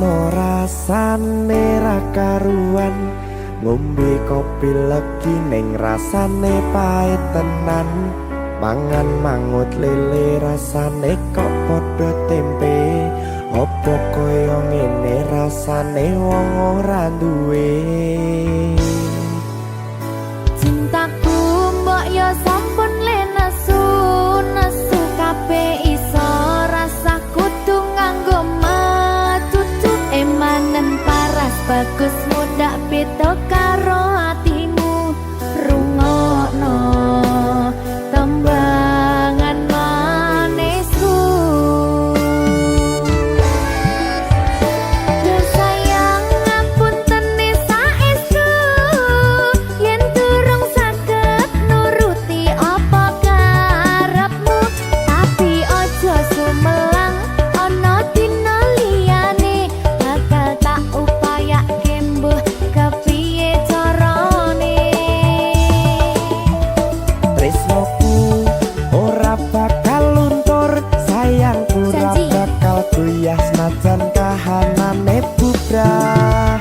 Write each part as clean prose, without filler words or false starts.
tresno rasane ra karuan, ngombe kopi legi ning rasane pahit tenan, mangan mangut lele rasane kok padha tempe, opo koyo ngene rasane wong ora duwe. Cintaku mbok yo sampun le nesu kabeh iso rasa kudu nganggo matutu emanen paras bagus mudak beda karo atimu rungokno tembangan manisku. Yo sayang ngapunten saestu yen durung saged nuruti apa karepmu, tapi ojo sumelang ana dina liyane bakal tak upayake mbuh kepiye carane. Tresnoku ora bakal luntur, sayangku ora bakal goyah senajan kahanane bubrah.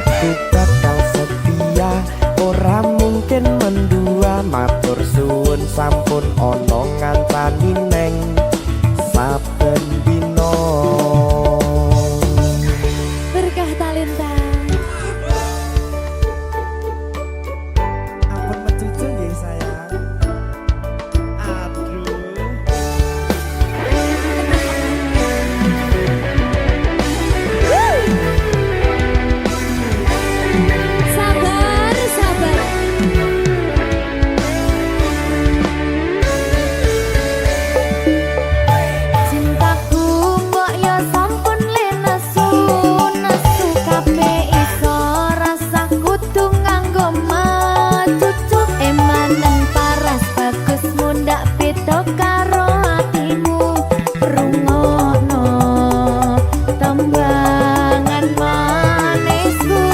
Aku bakal setia, ora mungkin mendua, matur suwun sampun ana ngancani neng saben dina. Berkah talenta. Ampun mecucu nggih sayang. Aduh. Sabar, sabar. Cintaku mbok yo sampun le nesu kabeh iso rasa kudu nganggo matutu emanen paras bagus mundak beda karo atimu rungokno tembangan manisku.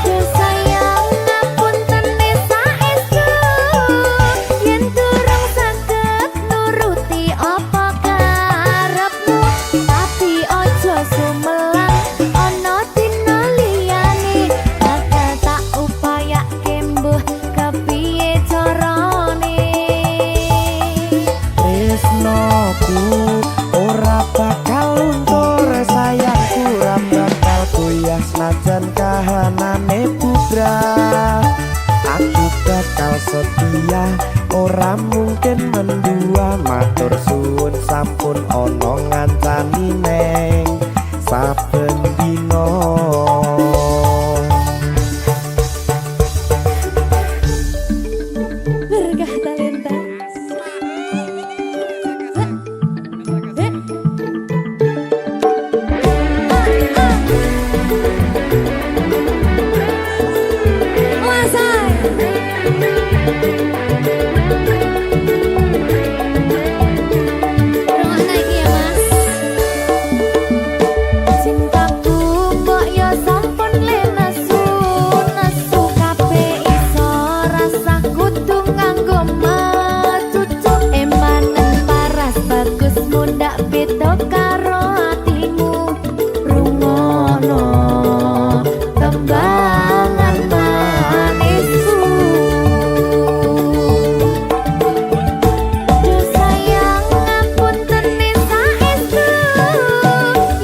Yo sayang ngapunten saestu yen durung saged nuruti apa karepmu, tapi ojo sumelang ana dina liyane bakal tak upayake mbuh kepiye carane. Tresnoku ora bakal luntur, sayangku ora bakal goyah senajan kahanane bubrah. Aku bakal setia, ora mungkin mendua, matur suwun sampun ana ngancani neng saben dina. Berkah talenta. Cintaku mbok yo sampun le nesu kabeh iso rasa kudu nganggo matutu emanen paras bagus mundak beda karo atimu rungokno tembangan manisku. Yo sayang ngapunten saestu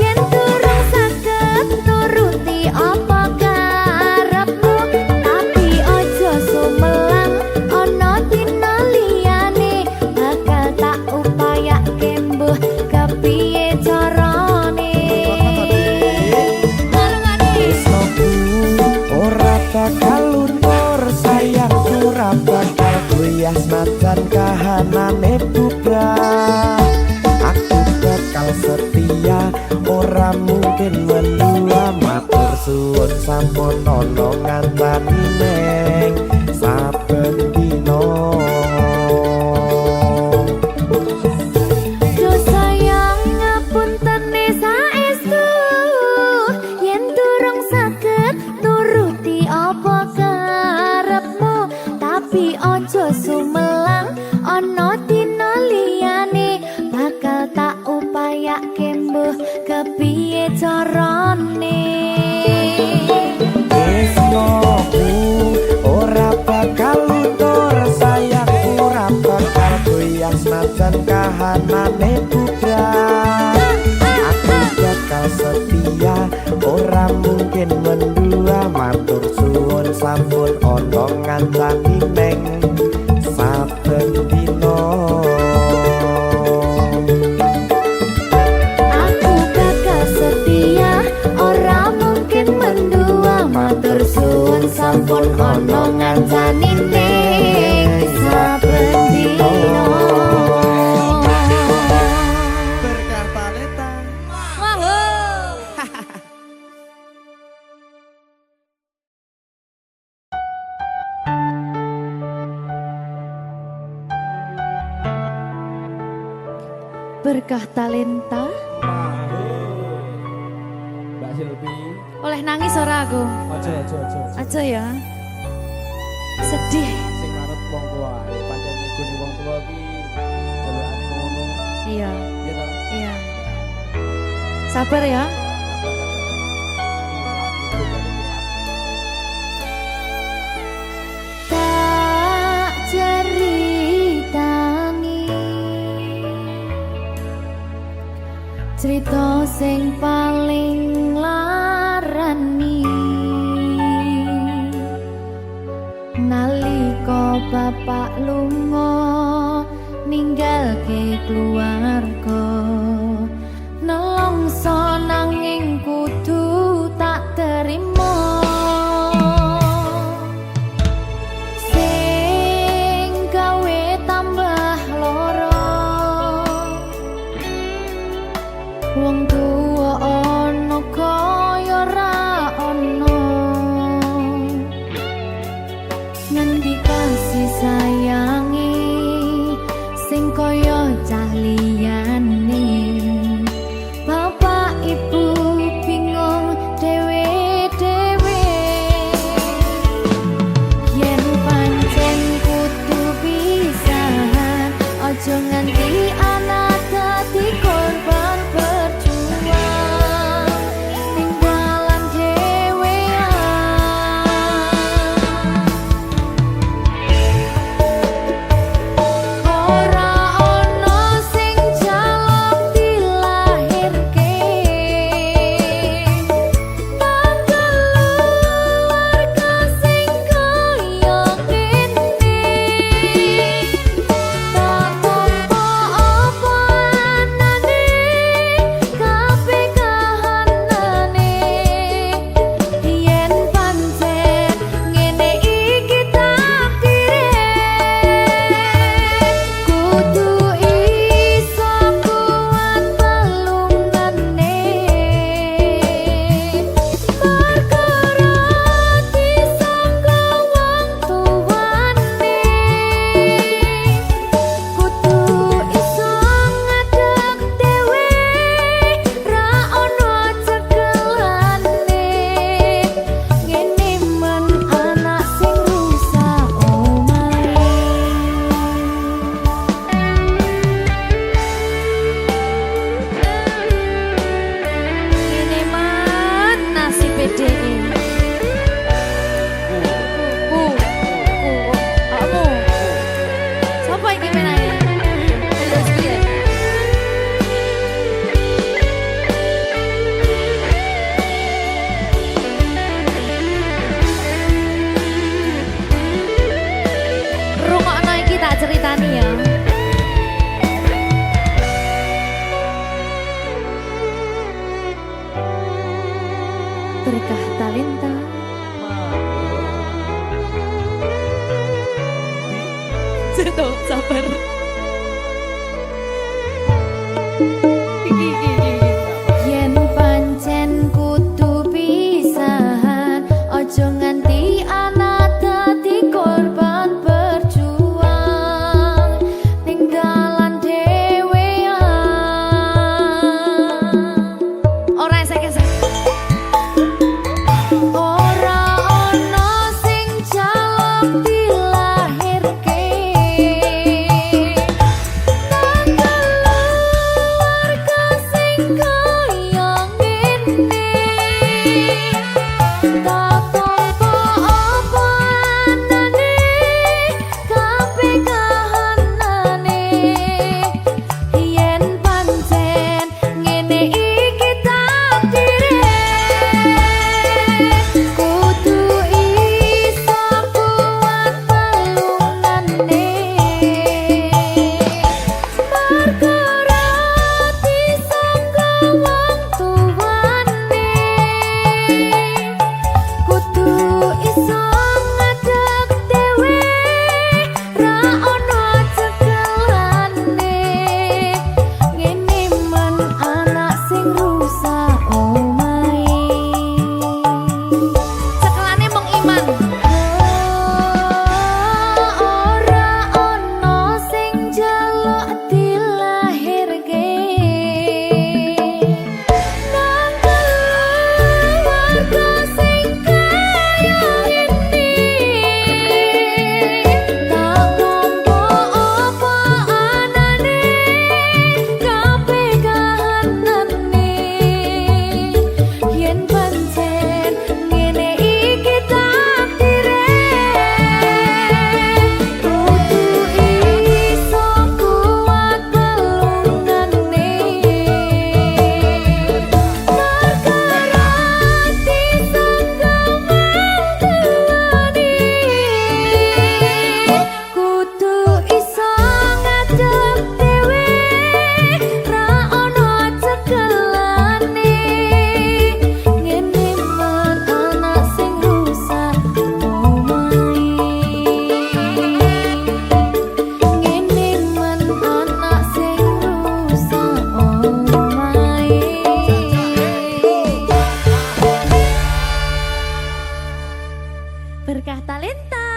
yen durung saged nuruti apa karepmu, tapi ojo sumelang ana dina liyane bakal tak upayake mbuh kepiye carane. Tresnoku ora bakal luntur, sayangku ora bakal goyah senajan kahanane bubrah. Aku bakal setia, ora mungkin mendua, matur suwun sampun ana ngancani neng saben dina. Yo sayang ngapunten saestu yen durung saged nuruti apa karepmu, tapi ojo sumelang ana dina liyane bakal tak upayake kayak kembuh kepiye carane. Tresnoku ora bakal luntur, sayangku ora bakal goyah senajan kahanane bubrah. Aku bakal setia, ora mungkin mendua, matur suwun sampun ana ngancani neng saben dina. Aku bakal setia, ora mungkin mendua, matur suwun sampun ana ngancani ning saben dina. Berkah talenta. Berkah talenta. Mbak Silvi, Oleh nangis ora aku? aja. Aja ya. Sedih. Sing manut wong tua, pancen ngegoni wong tua ki jelekane ngono. Iya, Ya ta? iya. Sabar ya. Tak ceritani cerita sing paling larani nalika bapak lunga ninggalke keluarga nelongso nanging kudu tak terima sing gawe tambah loro wong tuwa ana kaya ra ana ngendi kasih sayangi sing kaya cah liyane bapak ibu bingung dhewe-dhewe yen pancen kudu pisahan aja nganti anak dadi korban berjuang tinggalan dhewean ora ono sing jaluk dilahirke tanggal keluarga sing kaya kene tak tampa apa anane kabeh kahanane yen pancen ngene iki takdire kudu iso kuat pelungane perkara disangka wong tuwane kudu iso ngadeg dhewe ra ono cekelane ngene men anak sing rusak omahe ngene men nasib dhewe kamu siapa iki menanya terus piye rungokno iki tak ceritani ya berkah talenta Tuh, sabar. Yen pancen kudu pisahan, ojo nganti anak dadi korban berjuang tinggalan dhewean. Ora esek-esek. Ora ono sing jaluk dilahirke tanggal rusak omahe. Cekelane mung iman. Ora ono sing njaluk dilahirke. Nang keluarga sing kaya ini. Tak nampa apa anane kabeh kahanane. Yen pancen ngene iki takdire. Kudu iso kuat pelungane. Margarati sanggaman kudu iso ngadep dhewe ra ono cekelane. Ngene man anak sing rusak omahe. Ngene man anak sing rusak omahe. Berkah talenta.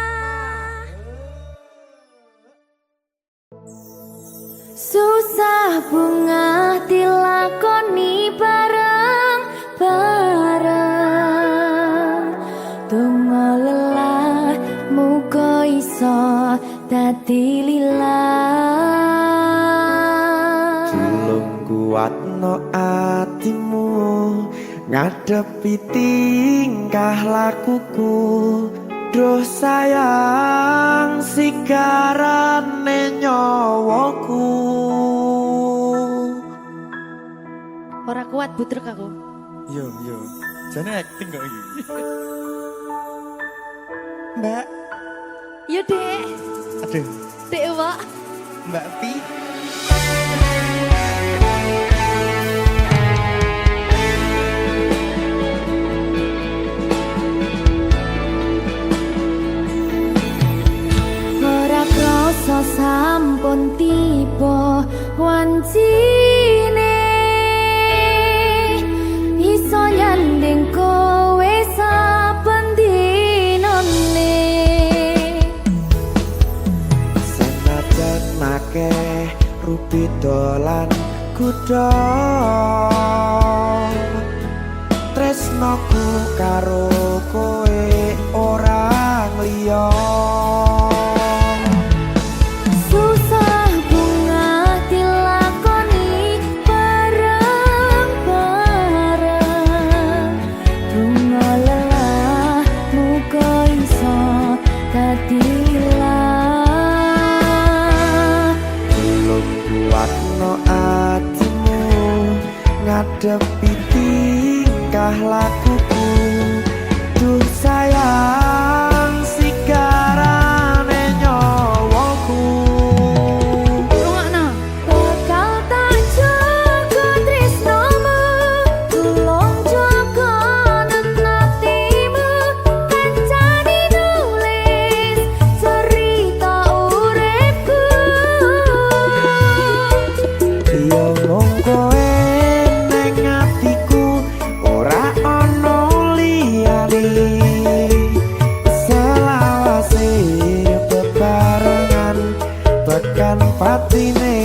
Susah bunga dilakoni bareng-bareng. Donga lelah muga iso dadi lillah. Belum kuatno atimu ngadepi tingkah lakuku. Duh sayang sigarane nyawaku. Ora kuat butrek aku. Yo, jane acting kok iki. Mbak, Yo Dek, aduh, Dek Wak. Mbak Pi. Ora krasa sampun tiba wancine. Iso nyanding kowe saben dinane. Senajan akeh rupi dolan kuda. Tresnoku karo kowe ora liya. Susah bunga dilakoni bareng-bareng. Donga lelah muga iso dadi lillah. Belum kuatno atimu ngadepi tingkah lakuku. Duh sayang sigarane nyawaku. Rungokno. Bakal tak jaga tresnomu, tulung jaga nenatimu. Kancani nulis cerita uripku. Yo mung kowe ning atiku ora ono liyane. Selawase bebarengan tekan patine.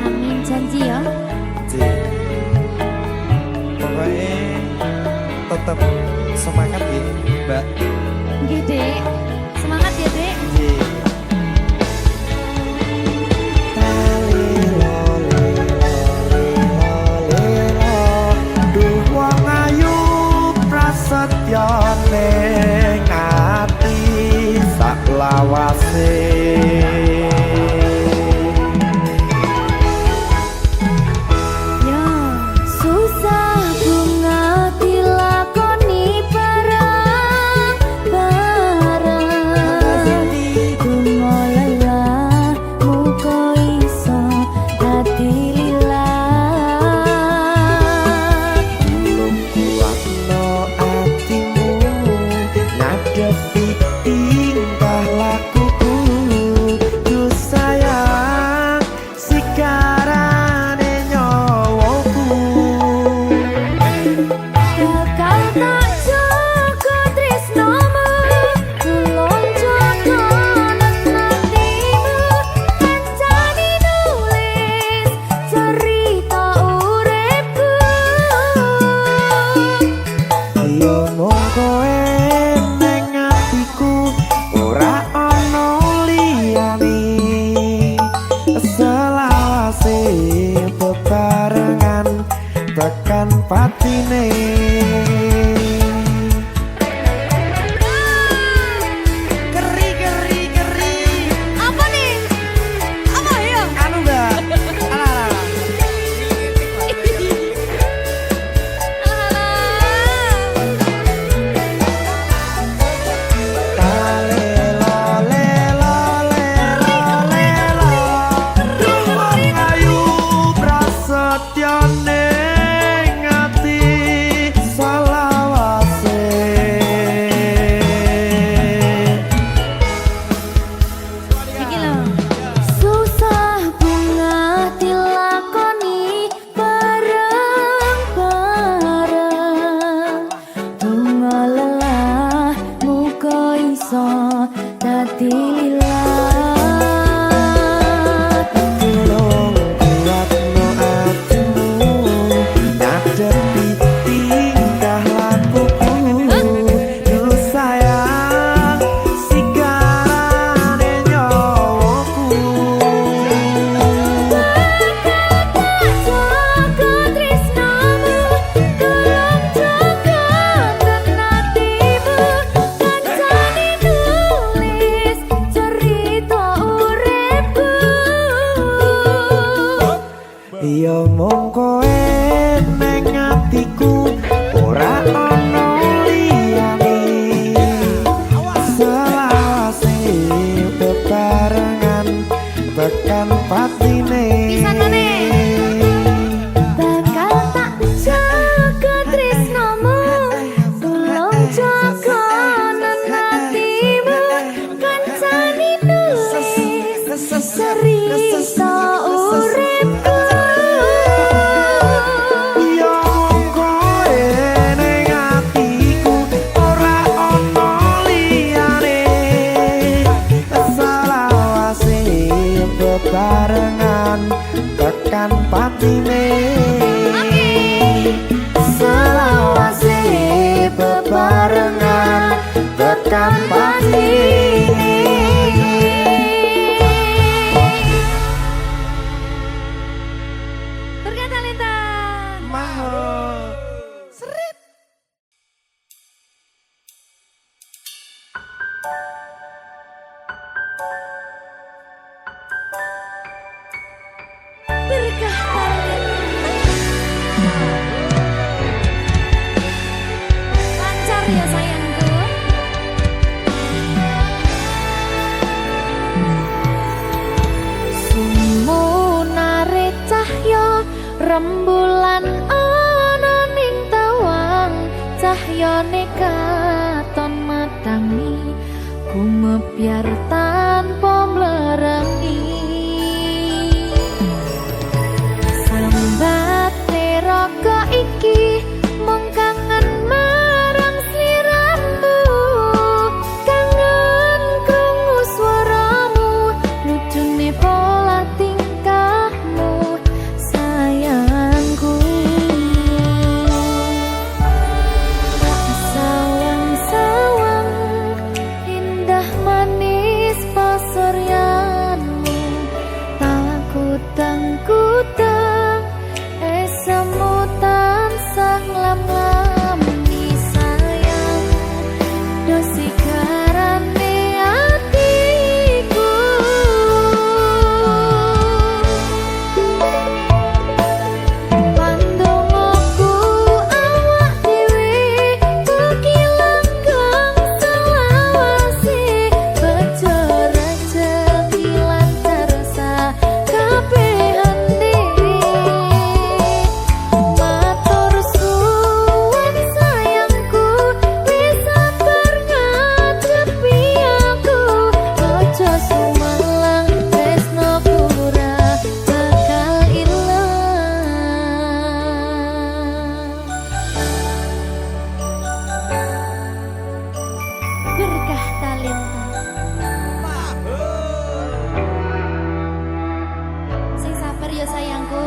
Amin janji ya. Pokoknya tetap semangat ya, Mbak. Nggih, Dek. Semangat ya, Dek. Duh wong ayu prasetyo ning ati sak lawase. Ya, susah bunga dilakoni bareng patine. Apa nih? Apa ya? Anu enggak? Alah. Iki lho. Susah bunga dilakoni bareng-bareng. Bunga lelah muga iso dadi lilat. Tolong kuatno atimu, ngadepi tingkah lakuku. Duh sayang, sigarane nyawaku. Jaga tresnamu, tolong jaga hatimu. Kancane nulis cerita uripku. Ya mung kowe ning atiku, ora ana liyane. Selawase bebarengan tekan patine. Pisanane. Bakal tak jaga tresnamu, tolong jaga hatimu. Kancane nulis cerita uripku. Ya mung kowe ning atiku, ora ana liyane. Selawase bebarengan tekan patine. Selawase bebarengan tekan patine. Berkata Lintang. Berkah lancar ya sayangku. Sumunare cahya rembulan ana ning tawang, cahyane katon madangi gumebyar tanpa mlerengi. Sambate raga iki mung kangen marang sliramu, kangen krungu swaramu, lucune pola tingkahmu sayangku. Sawang-sawang indah manis pasuryanmu, tak kutang-kutang esamu tansah nglam-nglami sayang. Dosi garane atiku, pandongaku awak dhewe mugi langgeng selawase, bejo rejeki lancar sakabehane. Matur suwun sayangku, wis sabar ngadepi aku. Ojo sumelang tresnoku ora bakal ilang. Berkah talenta. Sing sabar ya sayangku.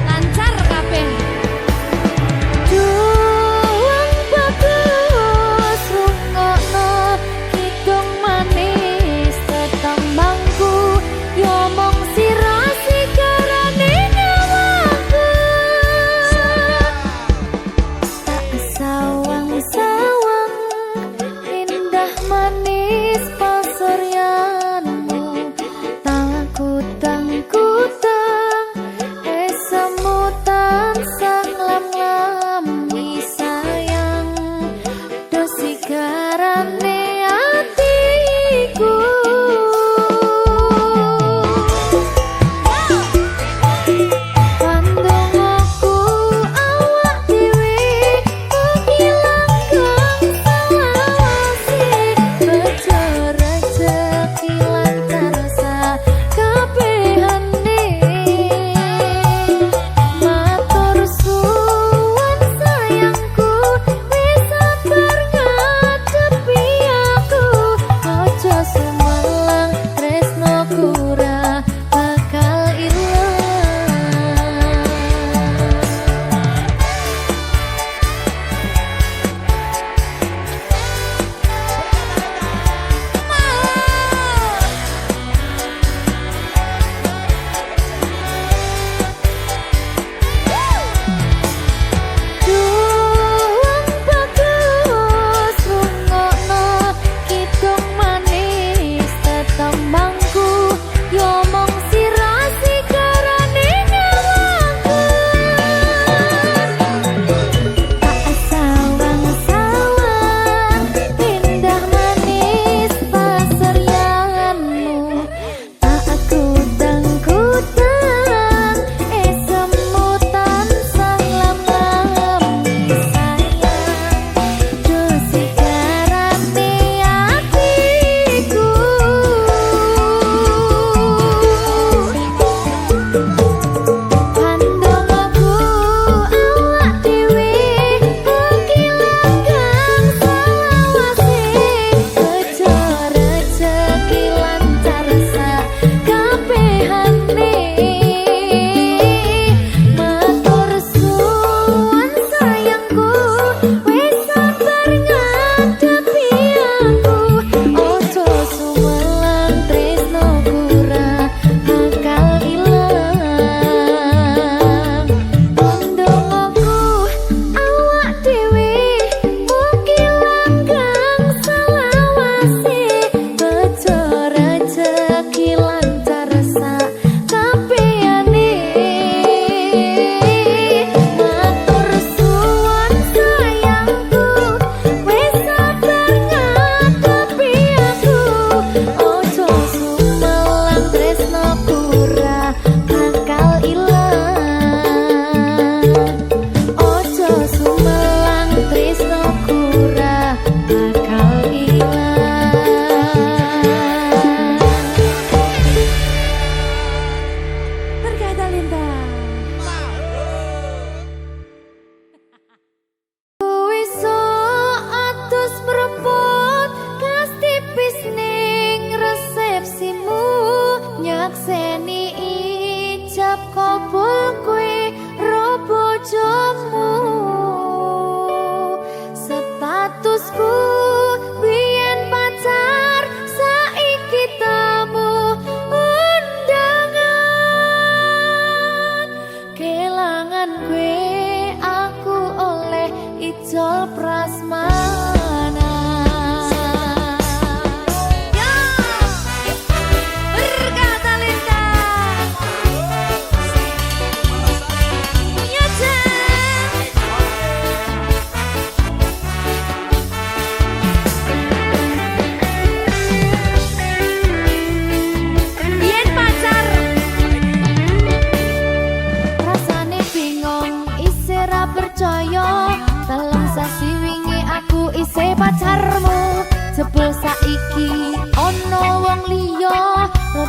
Lancar kabeh. Juang bagus rungokno kidung manis tetembangku, yo mong sira sigarane nyawaku.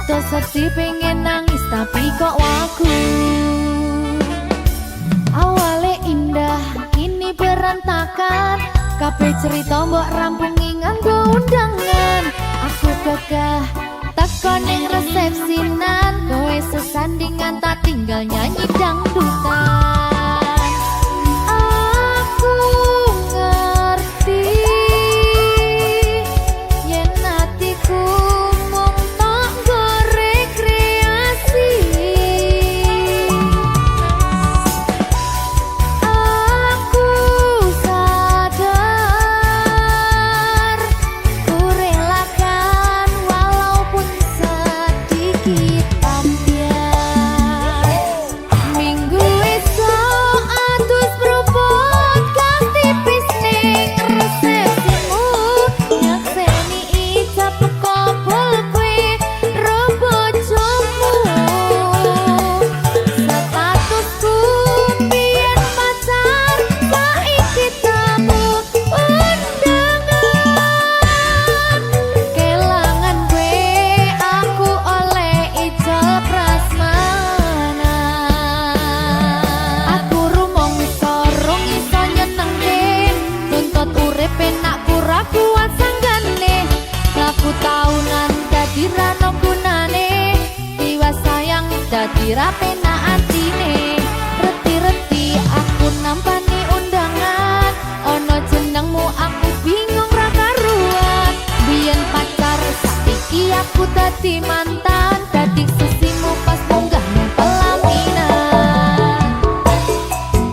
Foto seksi pengen nangis tapi kok wagu. Awalnya indah, kini berantakan. Kabeh cerita mbok rampungi nganggo undangan. Aku gagah teko ning resepsinan, kowe sesandingan tak tinggal nyanyi dangdutan. Aku ngerti yen atiku mung tok nggo rekreasi. Aku sadar ku relakan walaupun sedikit ambiar. Minggu esok atus propot ganti bisnis resepsimu. Nyakseni ijab kabul kue robo jomu. Statusku biyen pacar, saiki tamu undangan. Kelangan gue aku oleh ijol prasmanan. Aku rumong sorong iso nyenengke, nuntut urip enak pura kuat sanggane. Laku taunan dadi rano gunane, tiwas sayang dadi ra penak atine. Reti-reti aku nampani undangan, ono jenengmu aku bingung ra karuan. Biyen pacar saiki aku dadi mantan, dadi sesimu pas munggah nang pelaminan.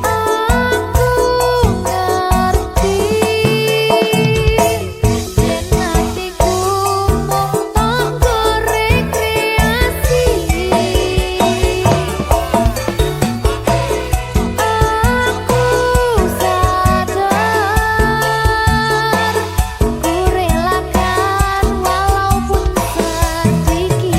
Aku ngerti yen atiku mung tok nggo rekreasi. Aku sadar ku relakan walaupun sedikit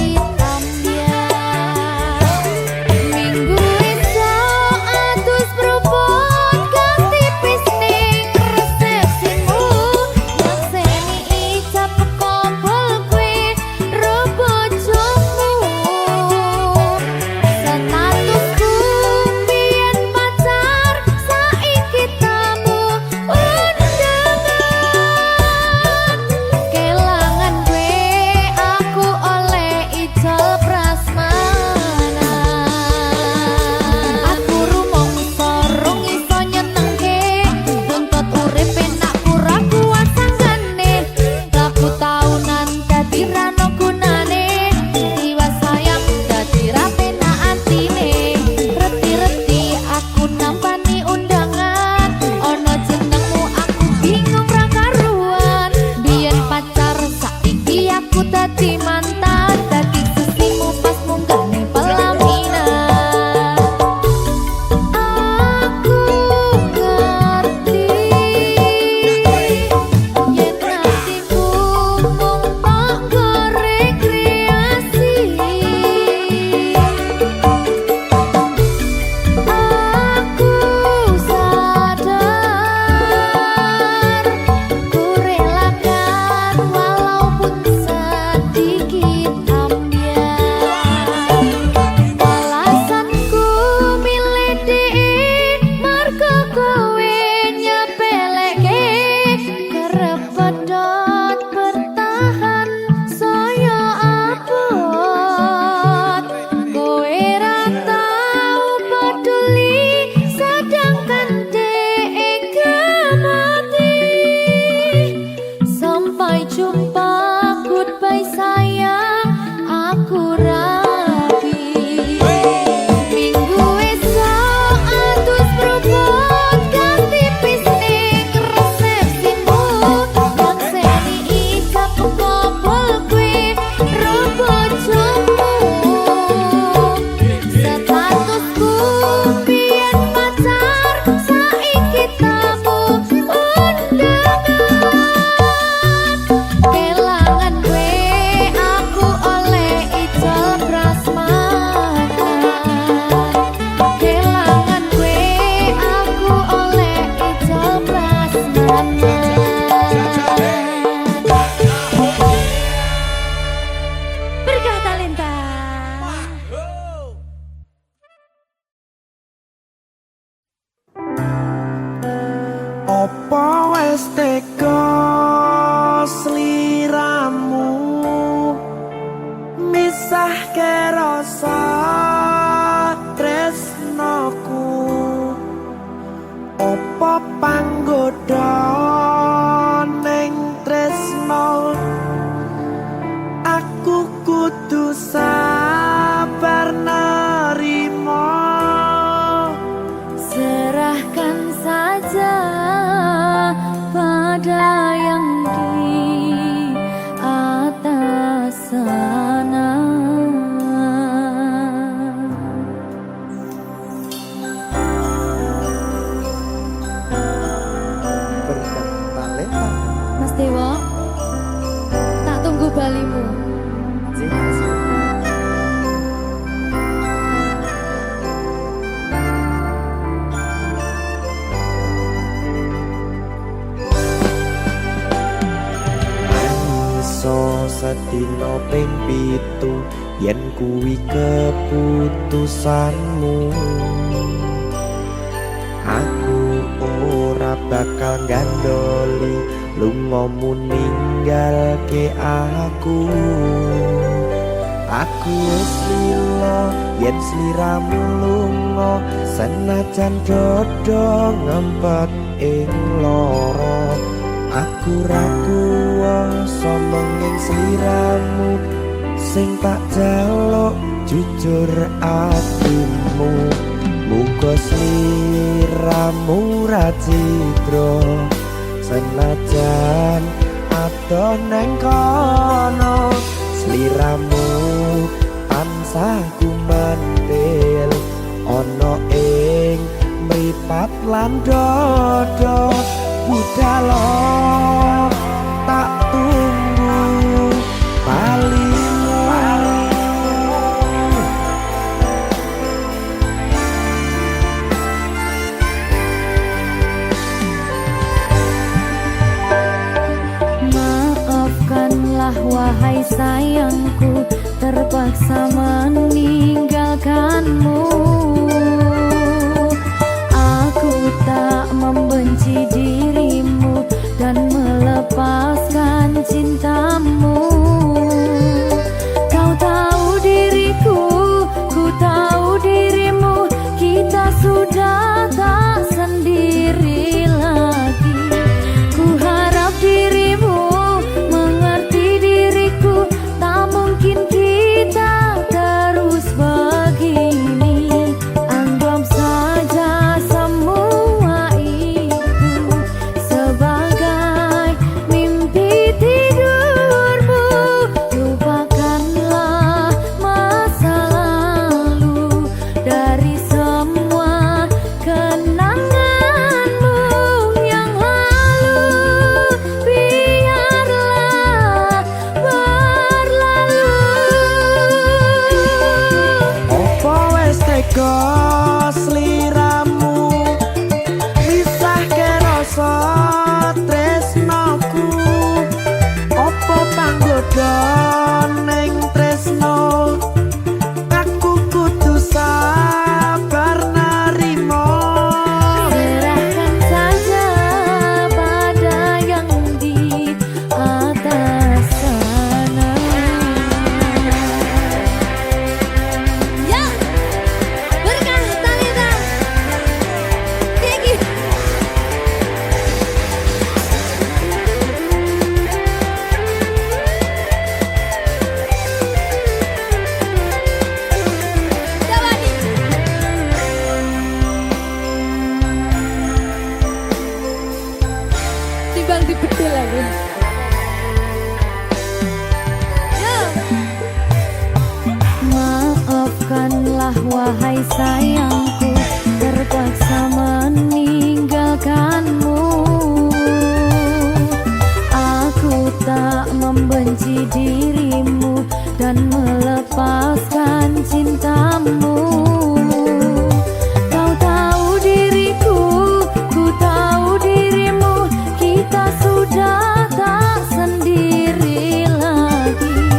dino ping pitu yen kuwi keputusanmu. Aku ora bakal gandoli lungamu ninggalke aku. Aku wis lilo yen sliramu lunga senajan dodo ngempet ing loro. Aku ra kuwasa menging sliramu sing tak jaluk jujur atimu. Muga sliramu ra cidra senajan adoh neng kono. Sliramu tansah kumandel ana ing mripat lan dodo. Budhalo tak tunggu balimu. Maafkanlah wahai sayangku, terpaksa meninggalkanmu. Aku tak membenci dirimu dan melepaskan cintamu. Kau tahu diriku, ku tahu dirimu, kita sudah tak sendiri lagi. Ku harap dirimu mengerti diriku, tak mungkin kita terus begini. Anggap saja semua itu sebagai mimpi tidurmu. Lupakanlah masa lalu dari semua kenanganmu yang lalu. Biarlah berlalu. Opo wis tega sliramu misahke rasa tresnoku. Opo panggoda ning tresno, aku kudu sabar narimo. Serahkan saja pada yang di atas sana. Ya, berkah Talita. Tinggi. Jawadi. Timbang dibedil lagi. Maafkanlah wahai sayangku, terpaksa meninggalkanmu. Aku tak membenci dirimu dan melepaskan cintamu. Kau tahu diriku, ku tahu dirimu, kita sudah tak sendiri lagi.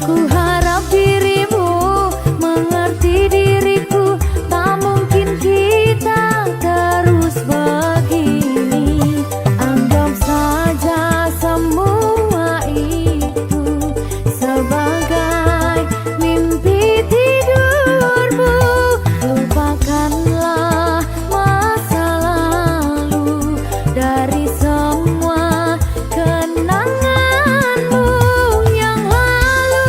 Ku harap dirimu mengerti diriku, tak mungkin kita terus begini. Anggap saja semua itu sebagai mimpi tidurmu. Lupakanlah masa lalu dari semua kenanganmu yang lalu.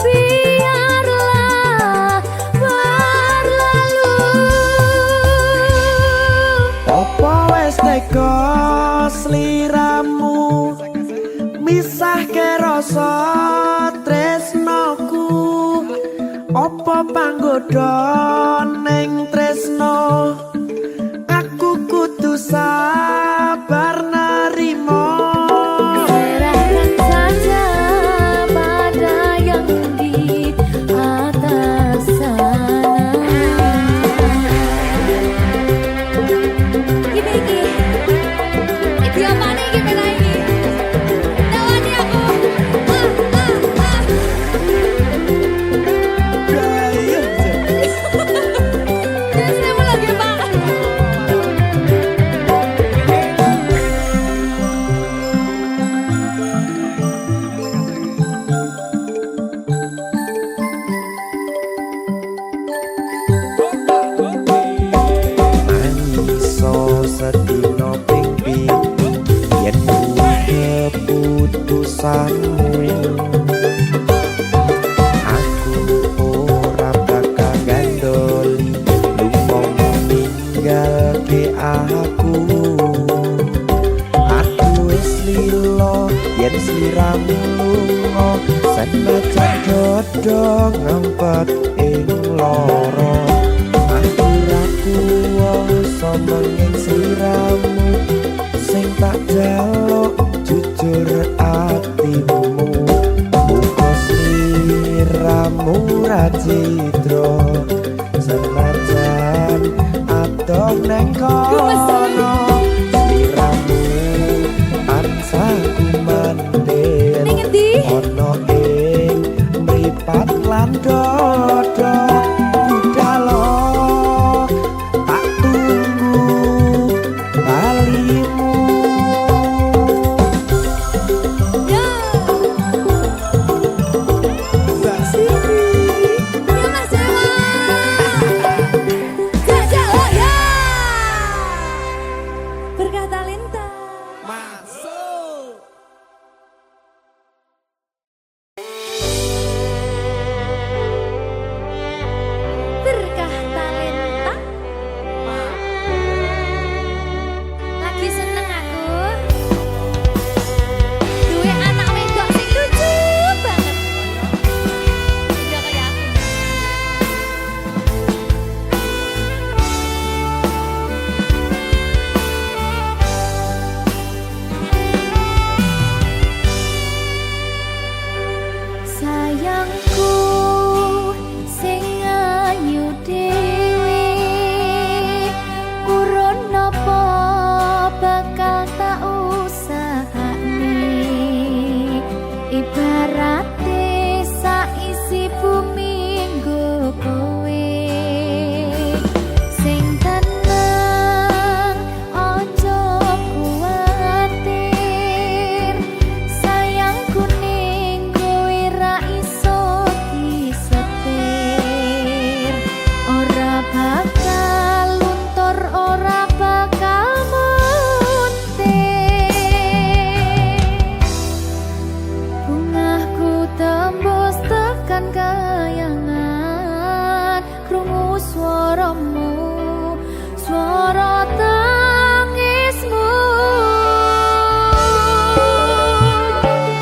Biarlah berlalu. Opo wis tega sliramu misahke rasa tresnoku. Opo panggoda ning tresno, aku kudu sabar narimo. Serahkan saja pada yang di atas sana. Iki apa nih, gimana ini? Tawani aku. urusanmu. Aku ora bakal gandoli lunga ninggal ke aku. Aku wis lilo yen sliramu lunga senajan dodo ngempet ing loro. Aku ra kuwasa menging sliramu sing tak jaluk jujur atimu. Muga sliramu ra citra senajan adoh neng kono. Sliramu ansah kumandel ono ing mripat lan dodo. Budalo tak tunggu balimu. Mbak Siri Ya Mas Jawa. Jajak oh ya. Berkah talenta. masuk. Berkah talenta. Lagi seneng aku. Duwe anak wedok sing lucu banget. Udah kayak aku. Sayangku sing ayu dhewe urun napa bakal tak usahane. Ibarate saisi bumi nggo kowe sing tenang aja kuwatir. Sayangku ning kowe ra iso disetir. Ora bakal luntur, ora bakal muntir. Bungahku tembus tekan kayangan, krungu swaramu, swara tangismu.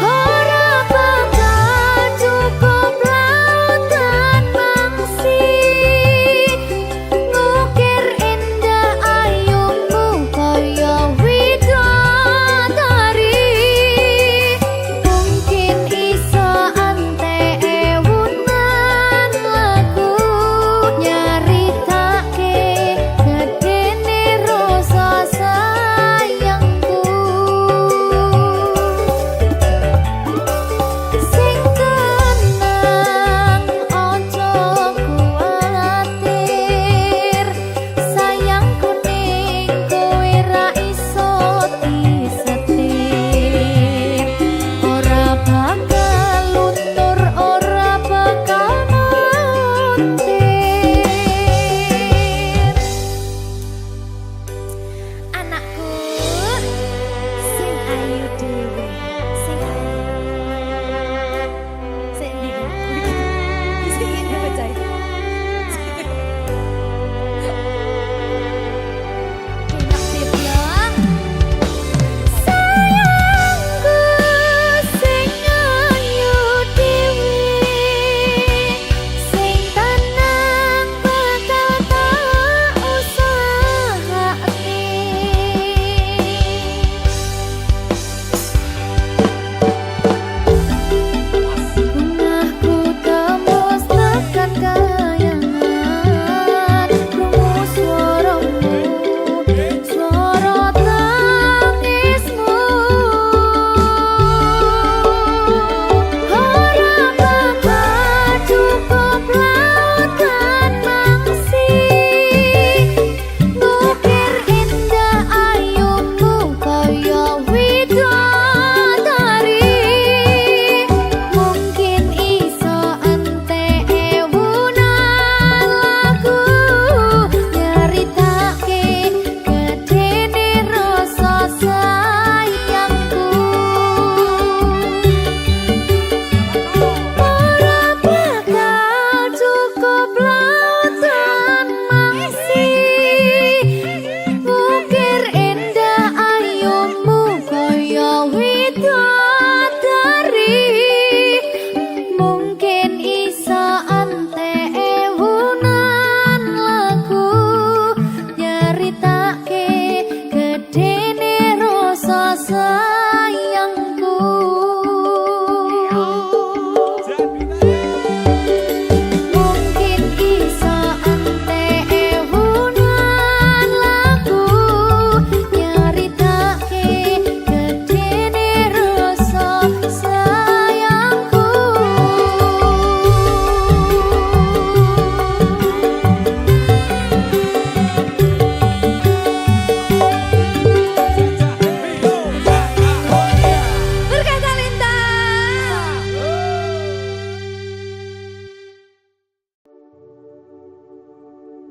Ora bakal cukup lautan mangsi ngukir indah ayumu kaya widodari. Mungkin iso ante ewunan lagu nyaritake gedene rasa sayangku. Sing tenang aja kuwatir. Sayangku ning kowe ra iso disetir. Ora bakal luntur, ora bakal muntir. Anakku sing ayu dhewe, sing ayu. Sing ndi? Sing ini bacai. Enak dibilang. Sayangku sing ayu dhewe, sing tenang bakal tak usahane. Bungahku tembus tekan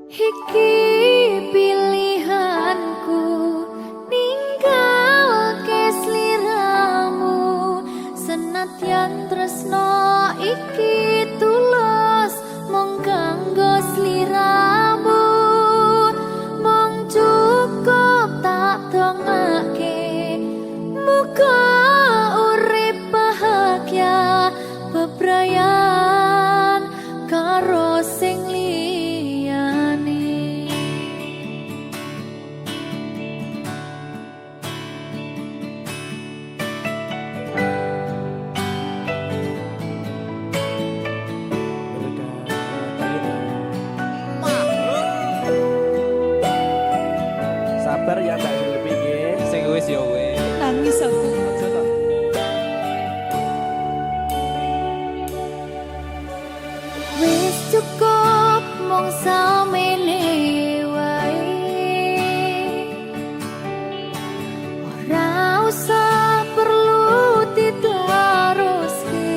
Iki pilihanku ninggal ke sliramu senadyan tresno iki tulus mung kanggo sliramu mung cukup tak dongake muga urip bahagia bebrayan karo sing liyane. Sabar ya Mbak Zulfi nggih. Sing wis ya wis. Nangis aku. Aja to. Wis cukup mung samene wae ora usah perlu diteruske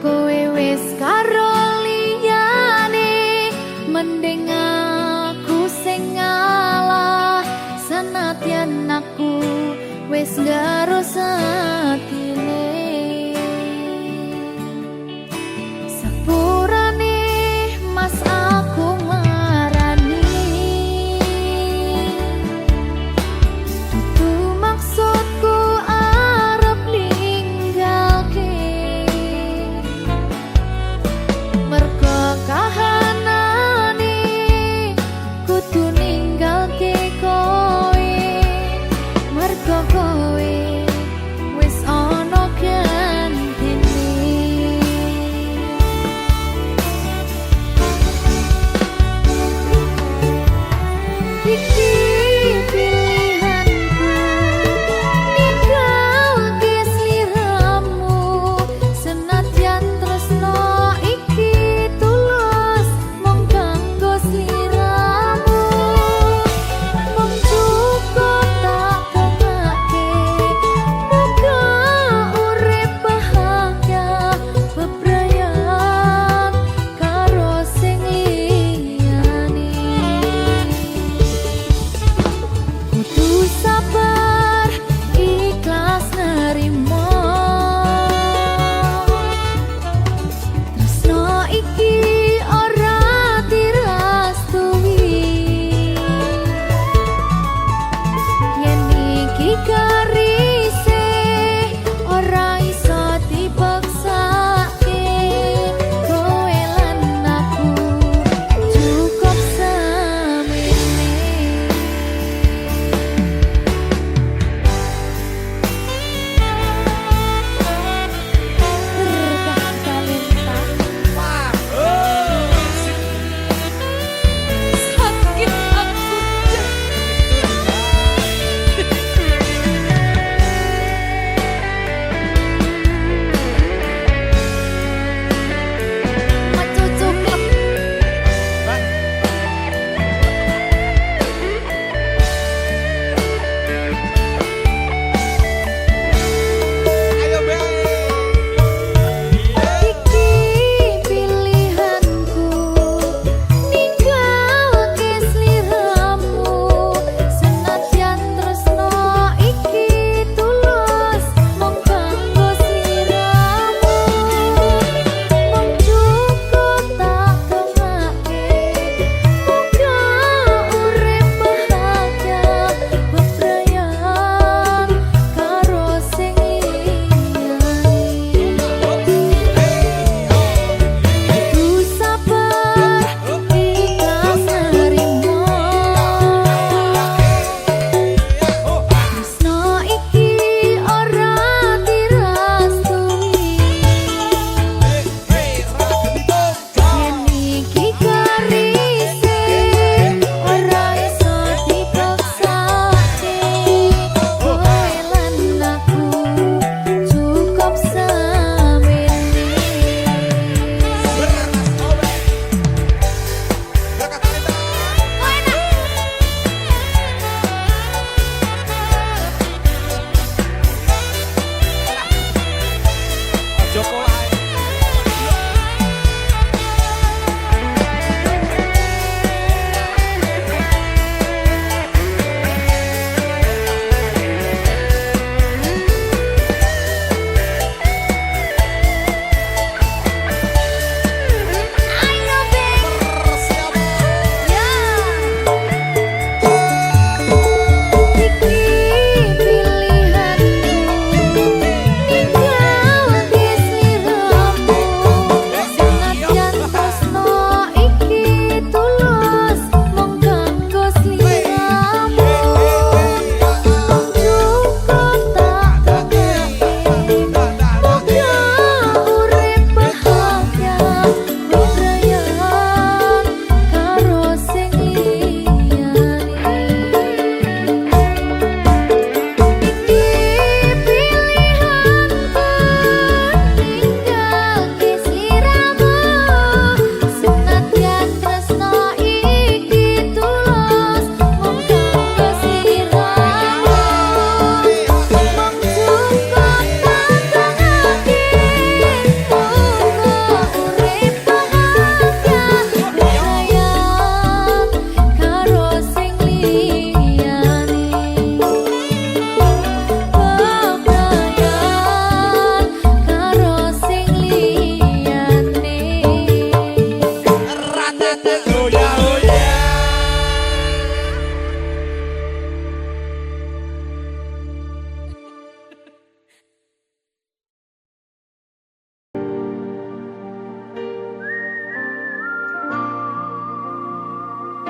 kowe wis karo liyane mending aku sing ngalah senadyan aku wis garo satine. Sepurane mas aku marani Dudu maksudku arep ninggalke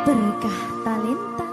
berkah talenta.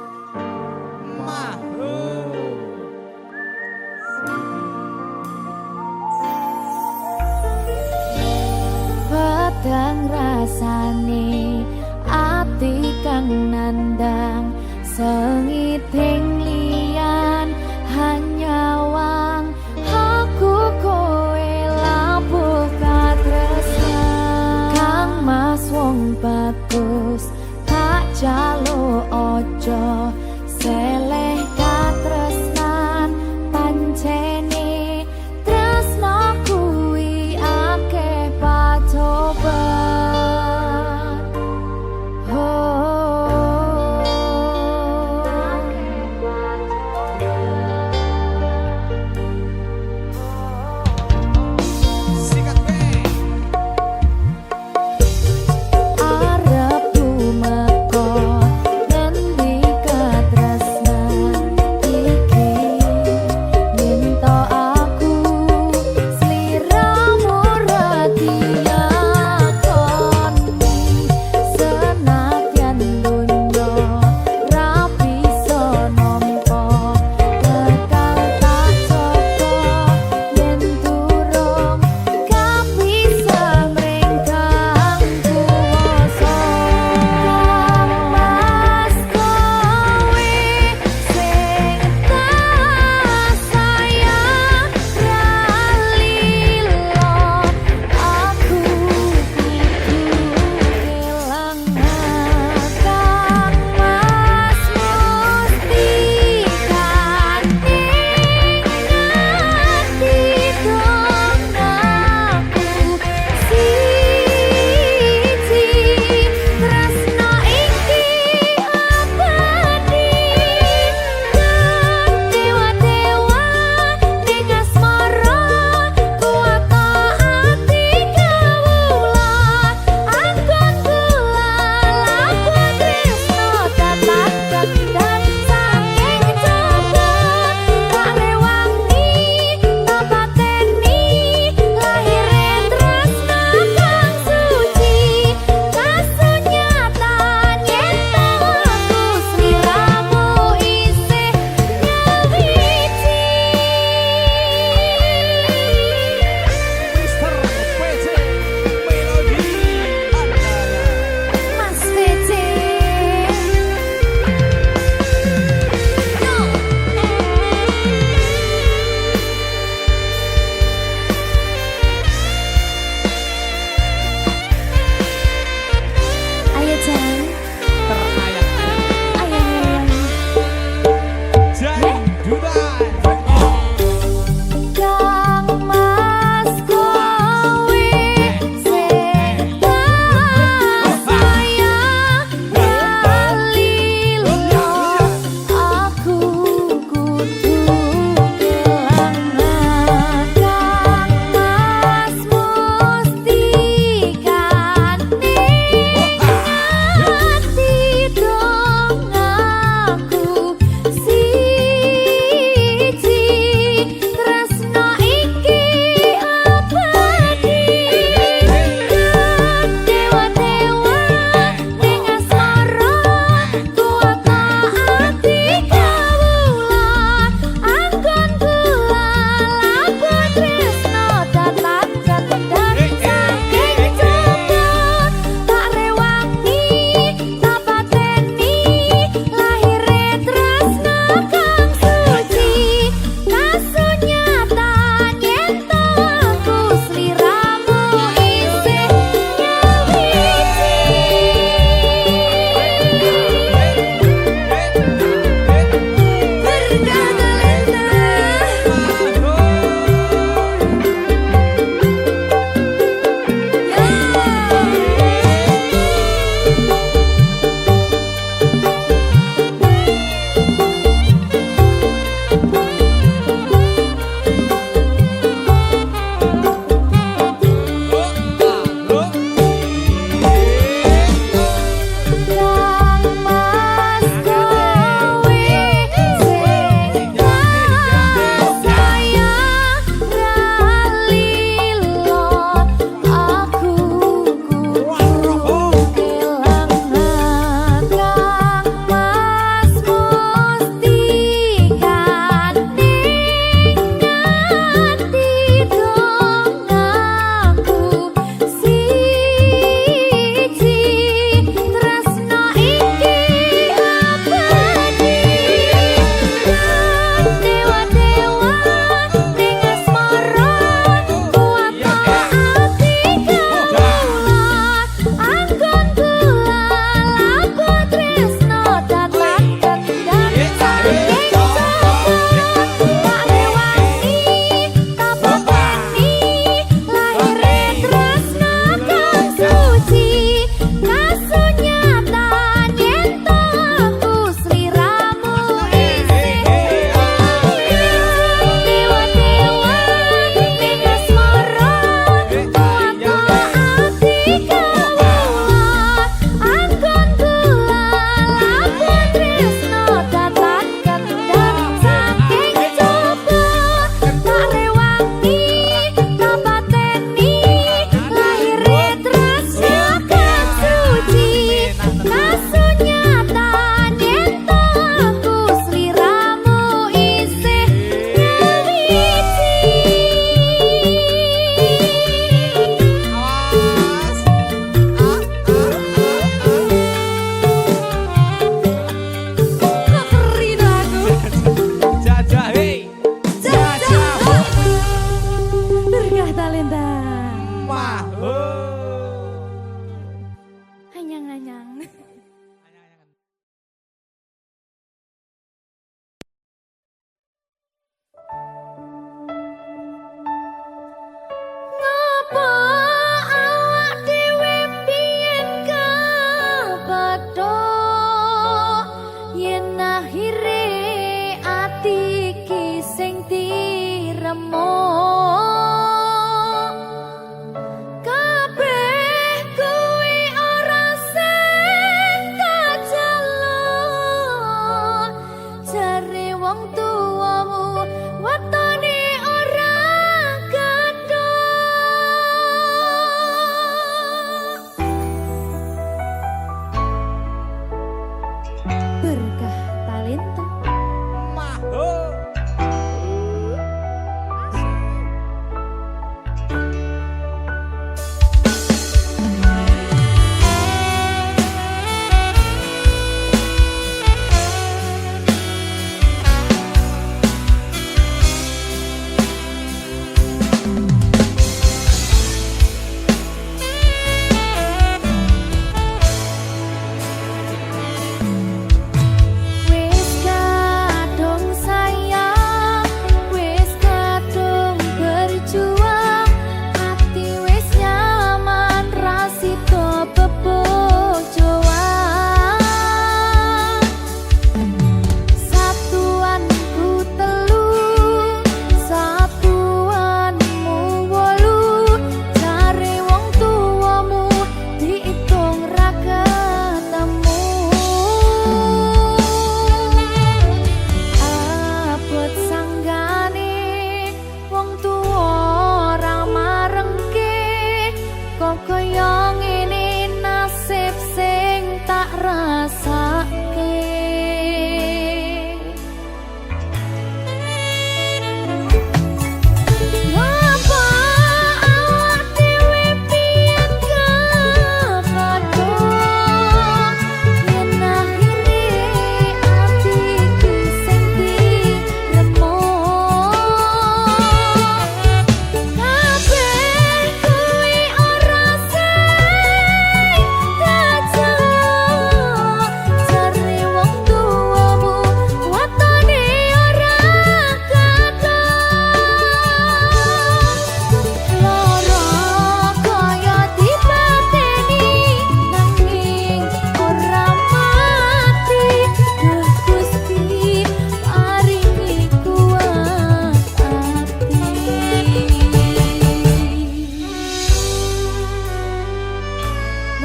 Pedang rasane ati kang nandang sengiting liyan hanya wang aku kowe labuh katresnan kang mas wong bagus tak jalo ojo seleh katresnan pancene tresno kuwi akeh pacoban arep tumeka ngendi katresnan iki minta aku sliramu rati aku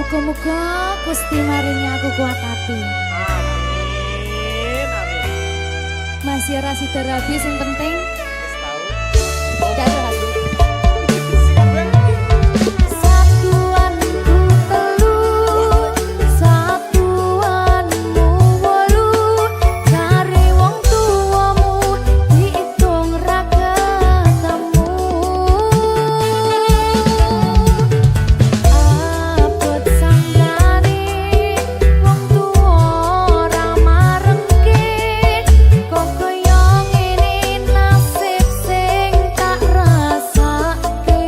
Muga-muga Gusti maringi aku kuat hati. Amin, amin. Masih ora sida rabi sing penting Wis tau. gak rabi. Siap, Bang. Satuanku telu, satuanmu wolu, cari wong tuamu diitung ra ketemu. Abot sanggane wong tuwa ora marengke, kok kaya ngene nasib sing tak rasake.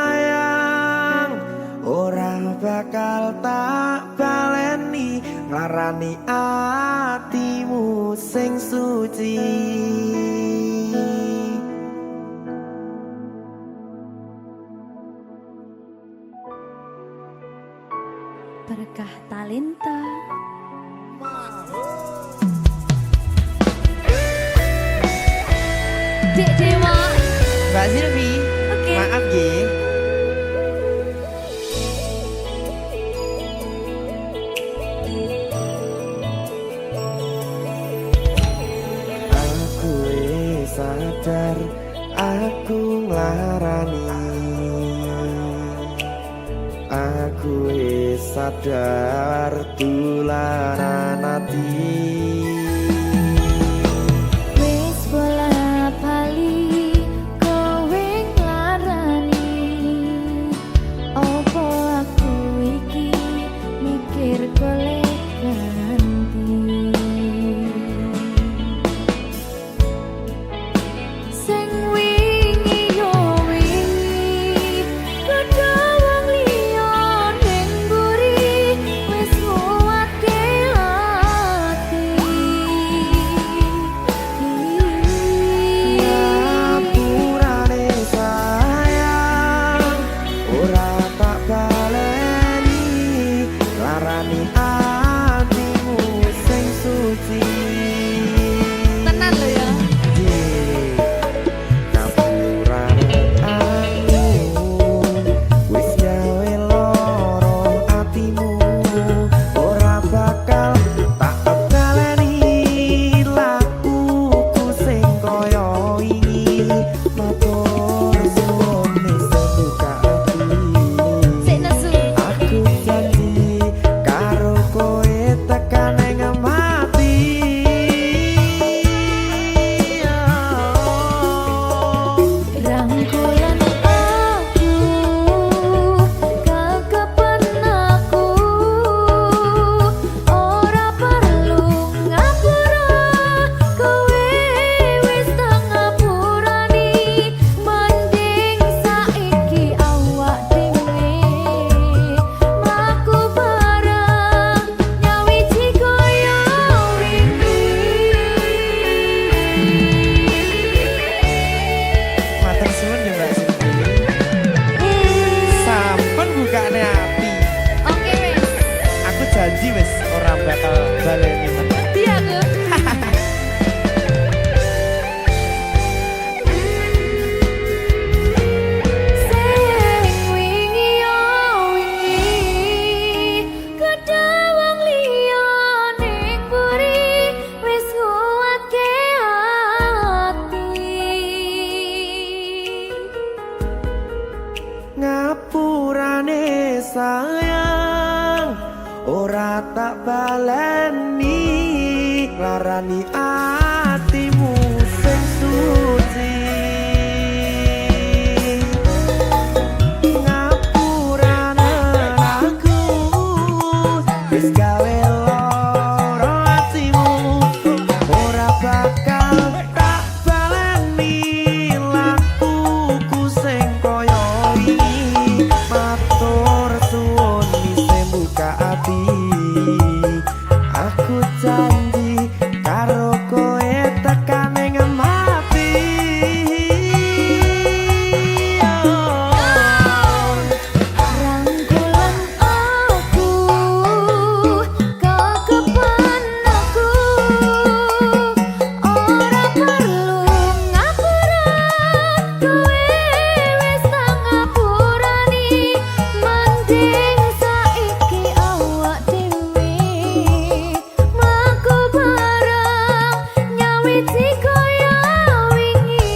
sayang, ora bakal tak baleni nglarani atimu sing suci. Berkah talenta. Dek Dewa. Mbak Silvi, Oke. maaf nggih. aku wis sadar tulanan ati. Wis bola bali kowe nglarani opo aku iki mikir golek ganti sing wingi yo wingi padha wong liya ning mburi wis nguwatke ati Ngapurane sayang ora tak baleni larani atimu sing suci. tenan lho ya Ngapurane aku wis gawe loro atimu ora bakal tak baleni lakuku sing kaya wingi matur suwun wis buka ati. sik nesu Aku janji karo kowe tekan ing mati. rangkulan aku kakapan aku ora perlu ngapura kowe wis tak ngapurani mending saiki awak dhewe mlaku bareng nyawiji kaya Matur suwun ya Mbak Siti. Sampun bukane ati. Oke wis Aku janji wis ora bakal baleni meneh. di aku sing wingi yo wingi kedawang liya ning mburi wis nguwatke ati Ngapurane sayang ora tak baleni larani atimu sing suci. Ngapurane aku wis gawe loro atimu ora bakal tak baleni lakuku sing kaya wingi matur suwun wis buka ati. Aku janji karo kowe tekan ing mati. rangkulan aku kakapan aku ora perlu ngapura kowe wis tak ngapurani mending saiki awak dhewe mlaku bareng nyawiji kaya wingi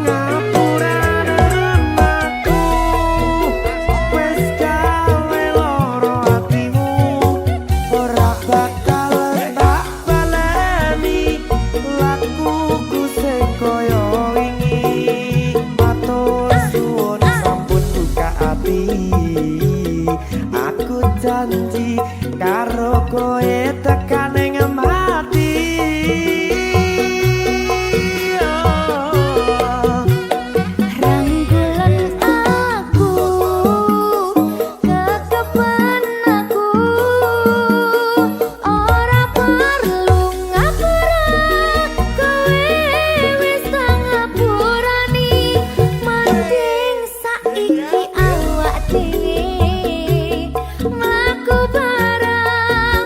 Ngapurane aku wis gawe loro atimu ora bakal tak baleni lakuku sing kaya wingi matur suwun sampun buka ati. Aku janji karo kowe tekan ing mati. rangkulan aku kakapan aku ora perlu ngapura kowe wis tak ngapurani mending saiki awak dhewe mlaku bareng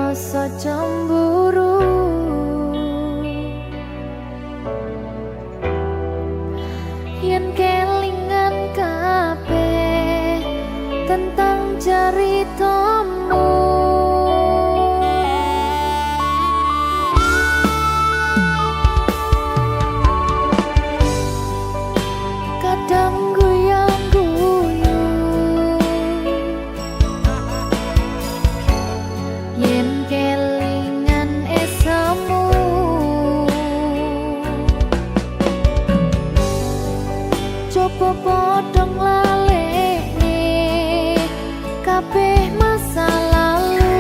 rasa cemburu. Yen kelingan kabeh tentang ceritamu, kadang guyang-guyu yen kelingan esamu. Coba podong lalekne kabeh masa lalu.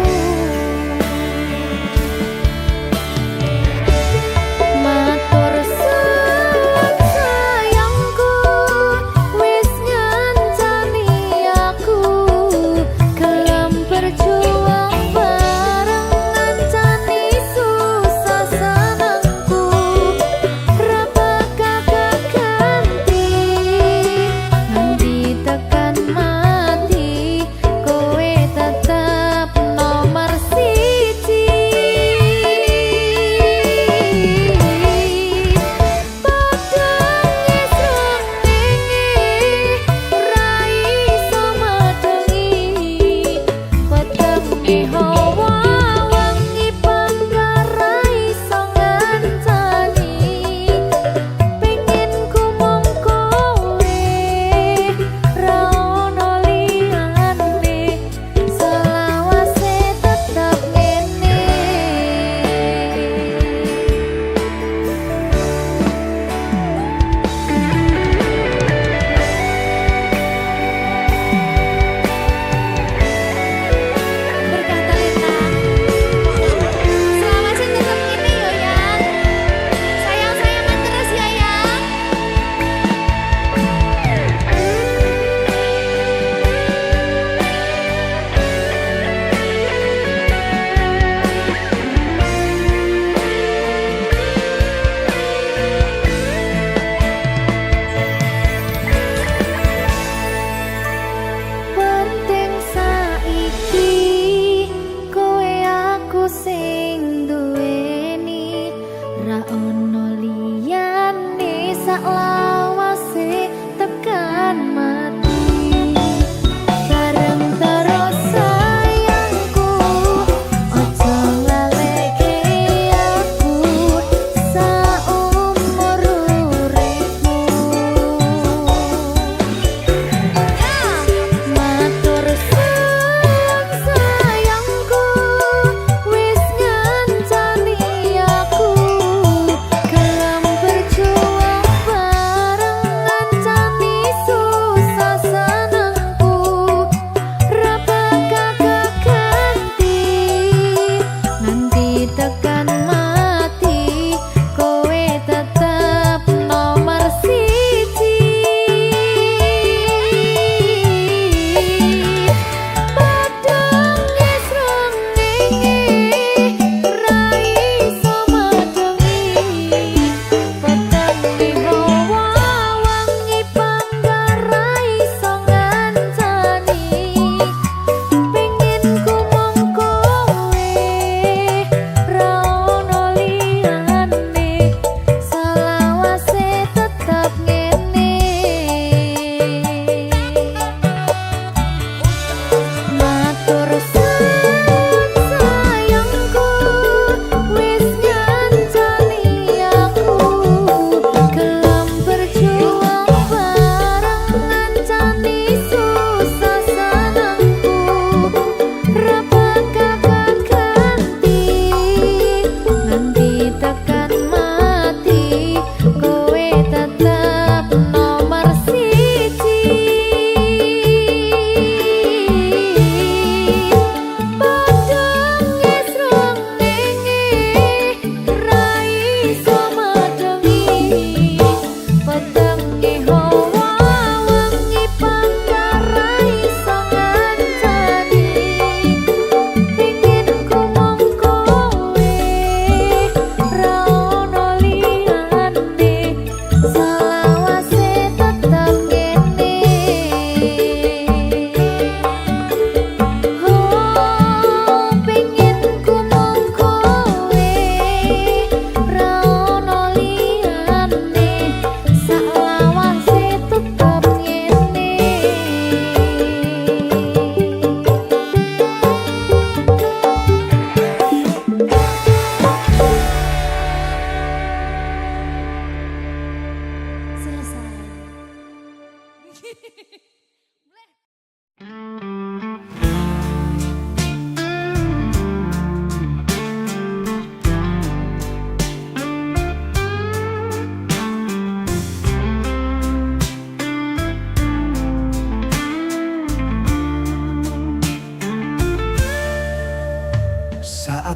Matur suwun sayangku, wis ngancani aku gelem berjuang bareng, ngancani susah senengku. Ra bakal ganti nganti tekan mati, kowe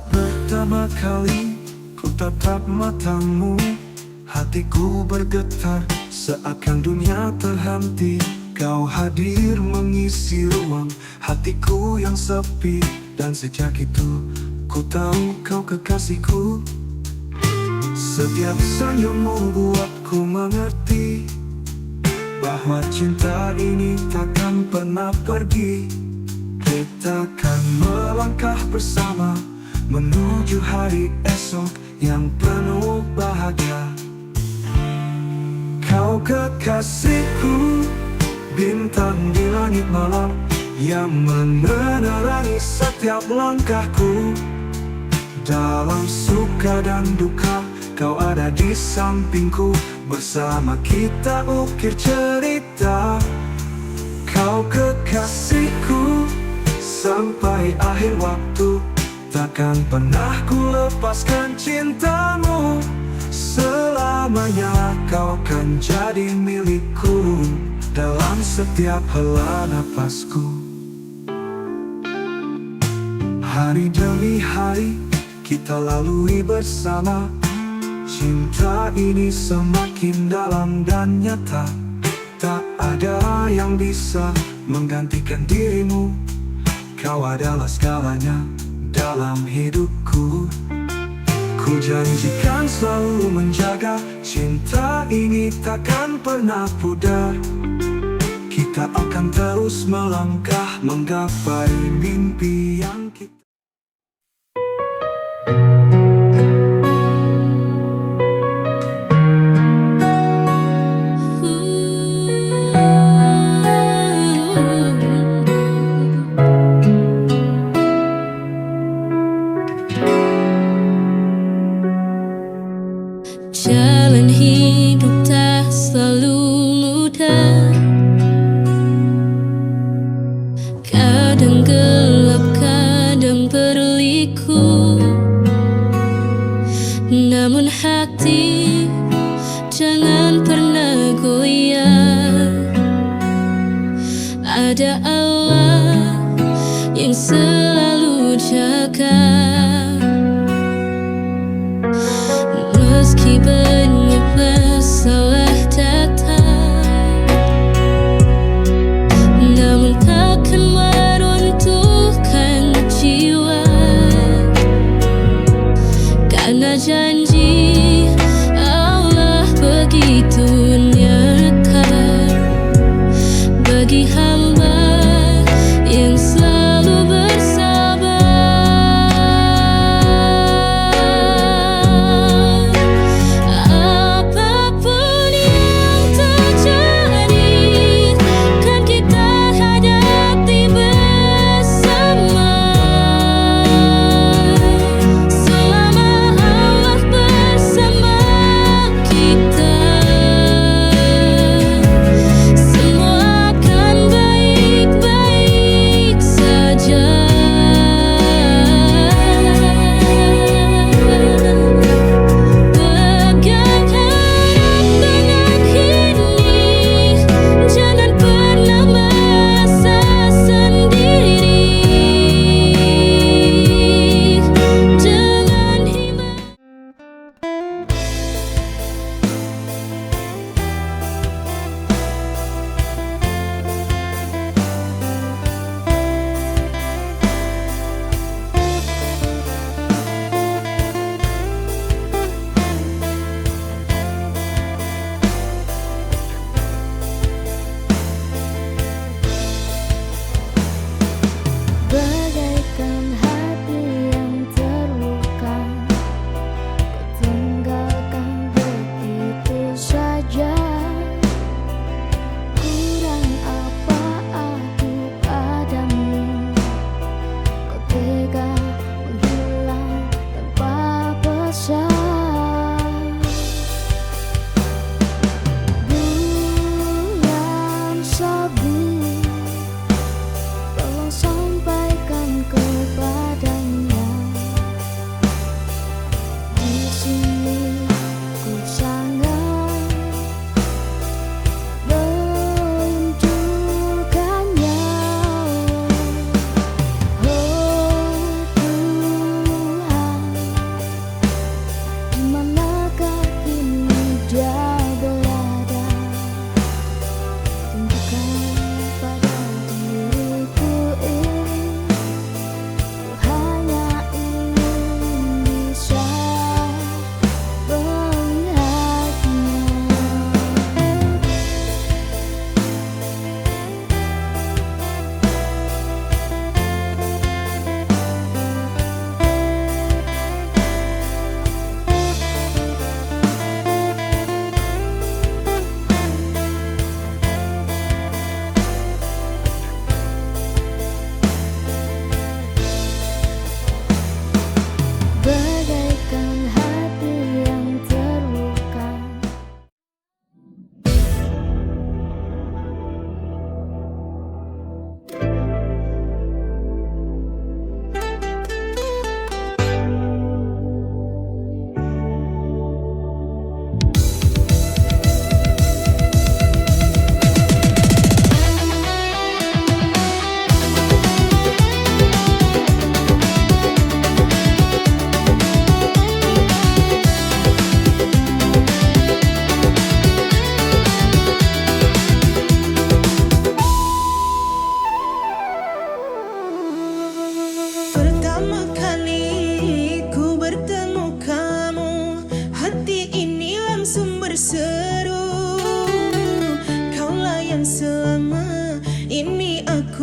pertama kali ku tatap matamu, hatiku bergetar seakan dunia terhenti. Kau hadir mengisi ruang hatiku yang sepi, dan sejak itu ku tahu kau kekasihku. Setiap senyummu buatku mengerti bahwa cinta ini takkan pernah pergi. Kita akan melangkah bersama menuju hari esok yang penuh bahagia. Kau kekasihku, bintang di langit malam yang menerangi setiap langkahku. Dalam suka dan duka, kau ada di sampingku. Bersama kita ukir cerita. Kau kekasihku, sampai akhir waktu takkan pernah ku lepaskan cintamu. Selamanya kau kan jadi milikku dalam setiap hela napasku. Hari demi hari kita lalui bersama. Cinta ini semakin dalam dan nyata. Tak ada yang bisa menggantikan dirimu. Kau adalah segalanya dalam hidupku. Ku janjikan selalu menjaga cinta ini takkan pernah pudar. Kita akan terus melangkah menggapai mimpi yang kita. Jalan hidup tak selalu mudah. Kadang gelap, kadang berliku. Namun hati jangan pernah goyah. Ada Allah yang selalu jaga. Meski banyak masalah datang, namun takkan meruntuh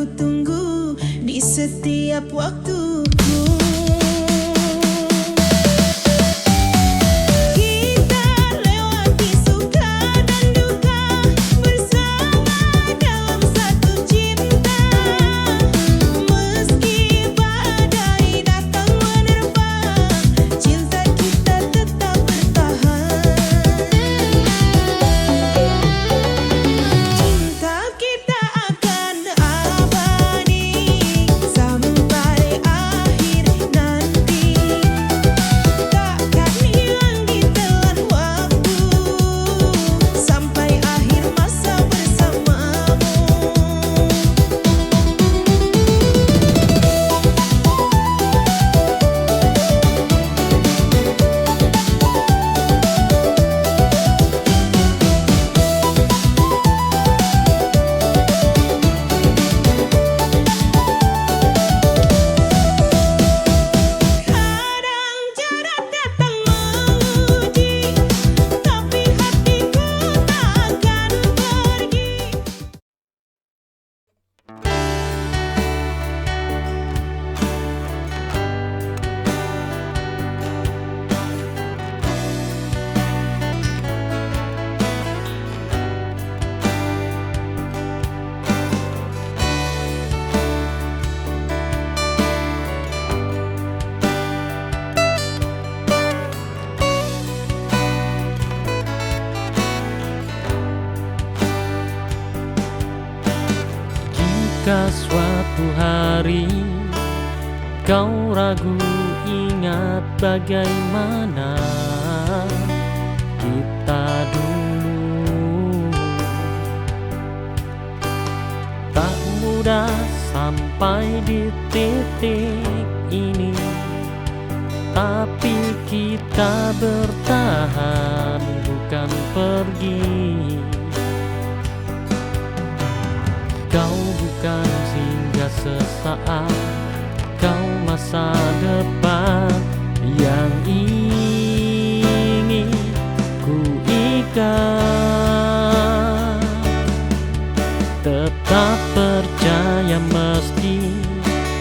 ku tunggu di setiap waktuku. Kita lewati suka dan duka bersama dalam satu cinta. Meski badai datang menerpa, cinta kita tetap bertahan. Cinta kita akan abadi sampai akhir nanti. Takkan hilang ditelan waktu sampai akhir masa bersamamu. Kadang jarak datang menguji, tapi hatiku takkan pergi. Jika suatu hari kau ragu, ingat bagaimana kita dulu. Tak mudah sampai di titik ini, tapi kita bertahan bukan pergi. Kau bukan singgah sesaat, kau masa depan yang ingin ku ikat. Tetap percaya meski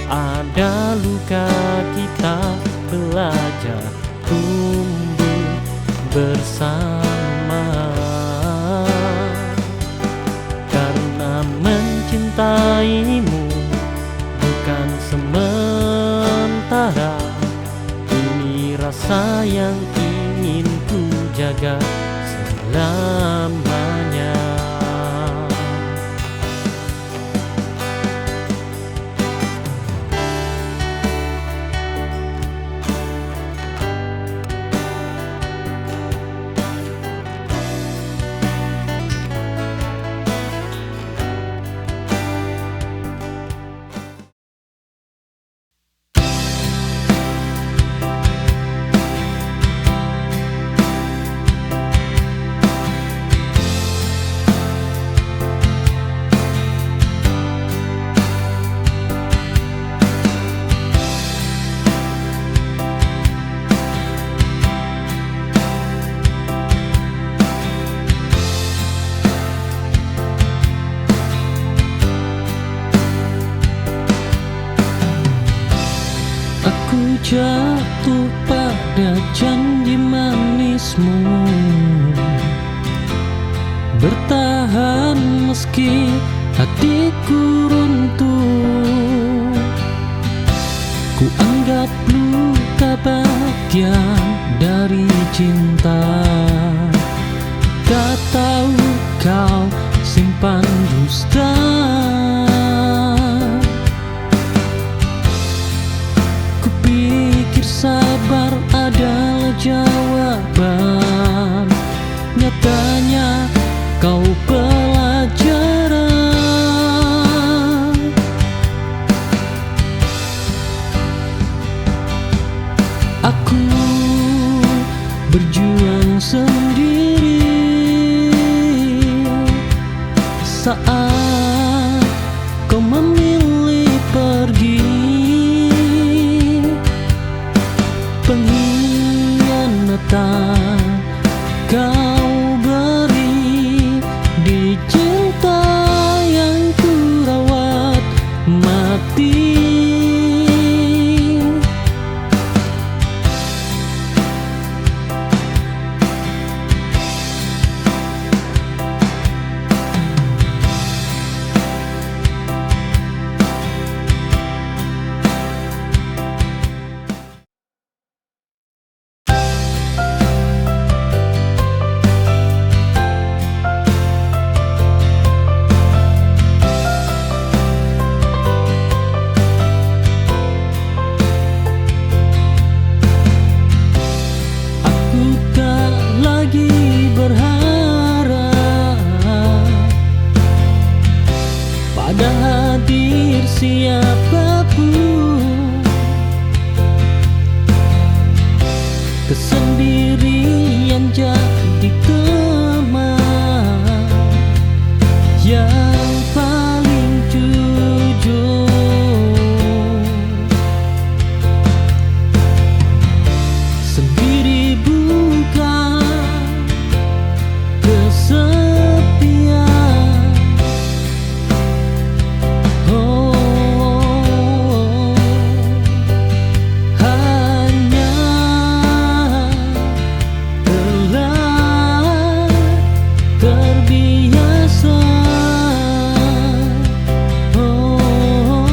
ada luka, kita belajar tumbuh bersama. Karena mencintaimu bukan sementara, ini rasa yang ingin ku jaga selamanya. Aku jatuh pada janji manismu, bertahan meski hatiku runtuh. Ku anggap luka bagian dari cinta. Tak tahu kau simpan dusta. Kupikir sabar adalah jawaban, nyatanya kau pelajaran. Aku berjuang sendiri saat kau memilih pergi. Pengkhianatan kau beri di Kesendirian jadi teman yang paling jujur. Sendiri bukan kesepian. Oh, hanya telah terbiasa. Oh,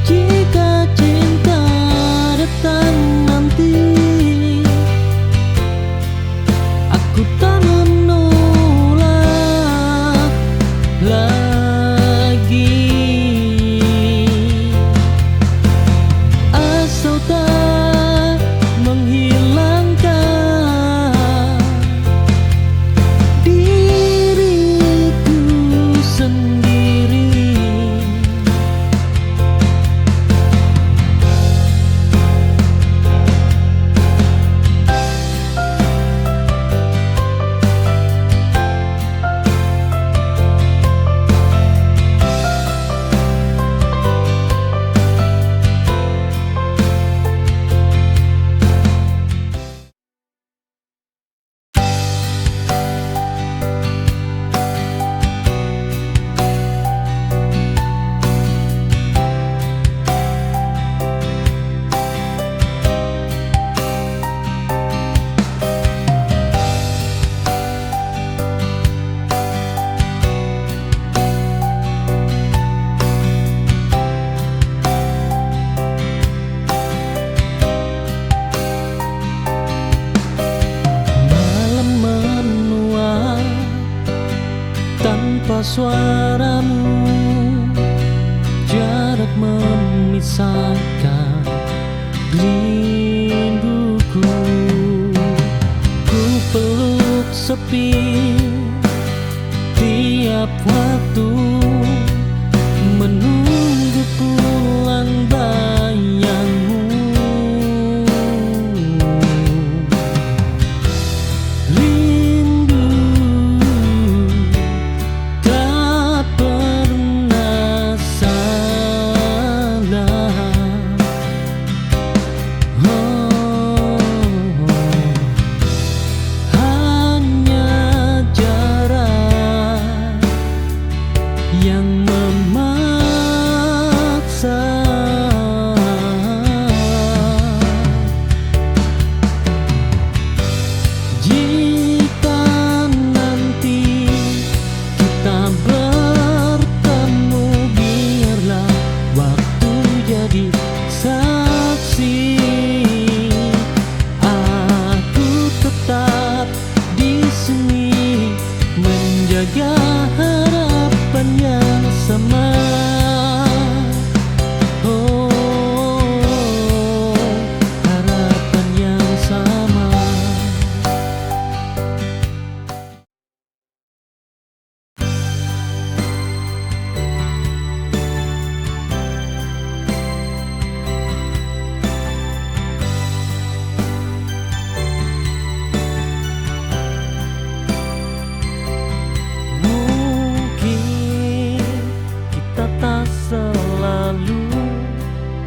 jika cinta datang nanti, aku tak menolak lagi. Asal tak menghilangkan diriku sendiri. Malam menua tanpa suaramu, jarak memisahkan rinduku. Ku peluk sepi tiap waktu, menunggu pulang bayangmu. Rindu tak pernah salah. Oh, hanya jarak yang memaksa. Jika nanti kita bertemu, biarlah waktu jadi saksi. Aku tetap di sini menjaga harapan yang sama. Oh, harapan yang sama. Mungkin kita tak selalu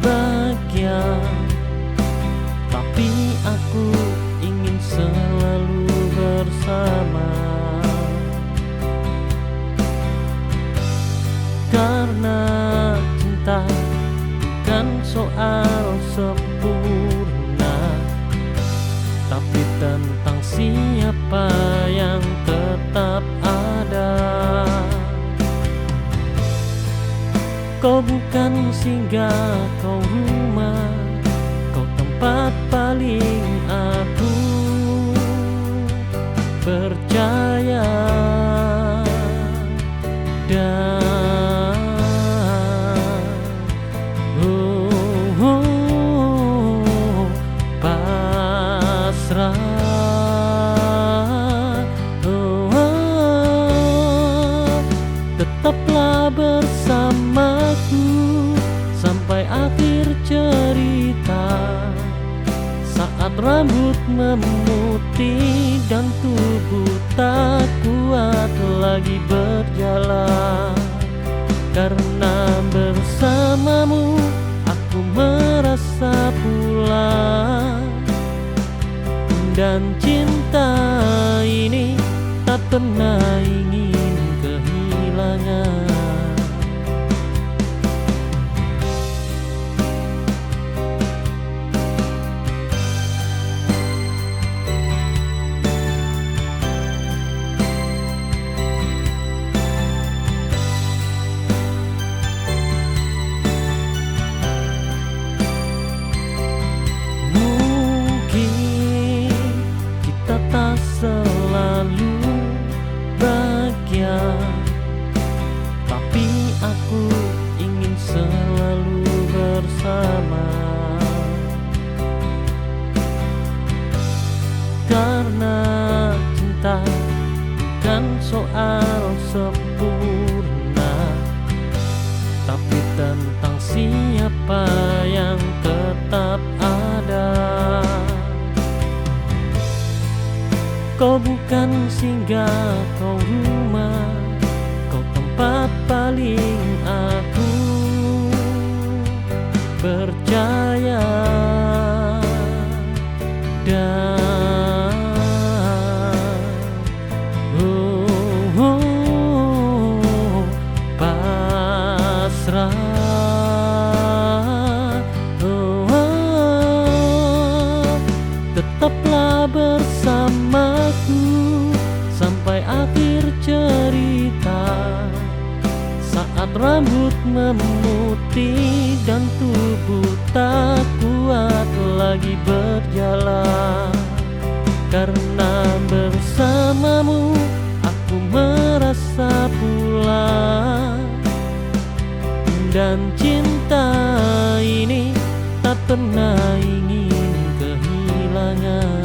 bahagia, tapi aku ingin selalu bersama. Karena cinta bukan soal sempurna, tapi tentang siapa yang tetap ada. Kau bukan singgah, kau rumah, kau tempat paling aku percaya. Dan pasrah, tetaplah bersamaku memutih dan tubuh tak kuat lagi berjalan. Karena bersamamu aku merasa pulang, dan cinta ini tak pernah ingin kehilangan. Selalu bahagia, tapi aku ingin selalu bersama. Karena cinta bukan soal sempurna, tapi tentang siapa yang tetap ada. Kau bukan singgah, kau rumah, kau tempat paling aku percaya. Dan pasrah, tetaplah bersamaku sampai akhir cerita. Saat rambut memutih dan tubuh tak kuat lagi berjalan. Karena bersamamu aku merasa pulang, dan cinta ini tak pernah ingin kehilangan.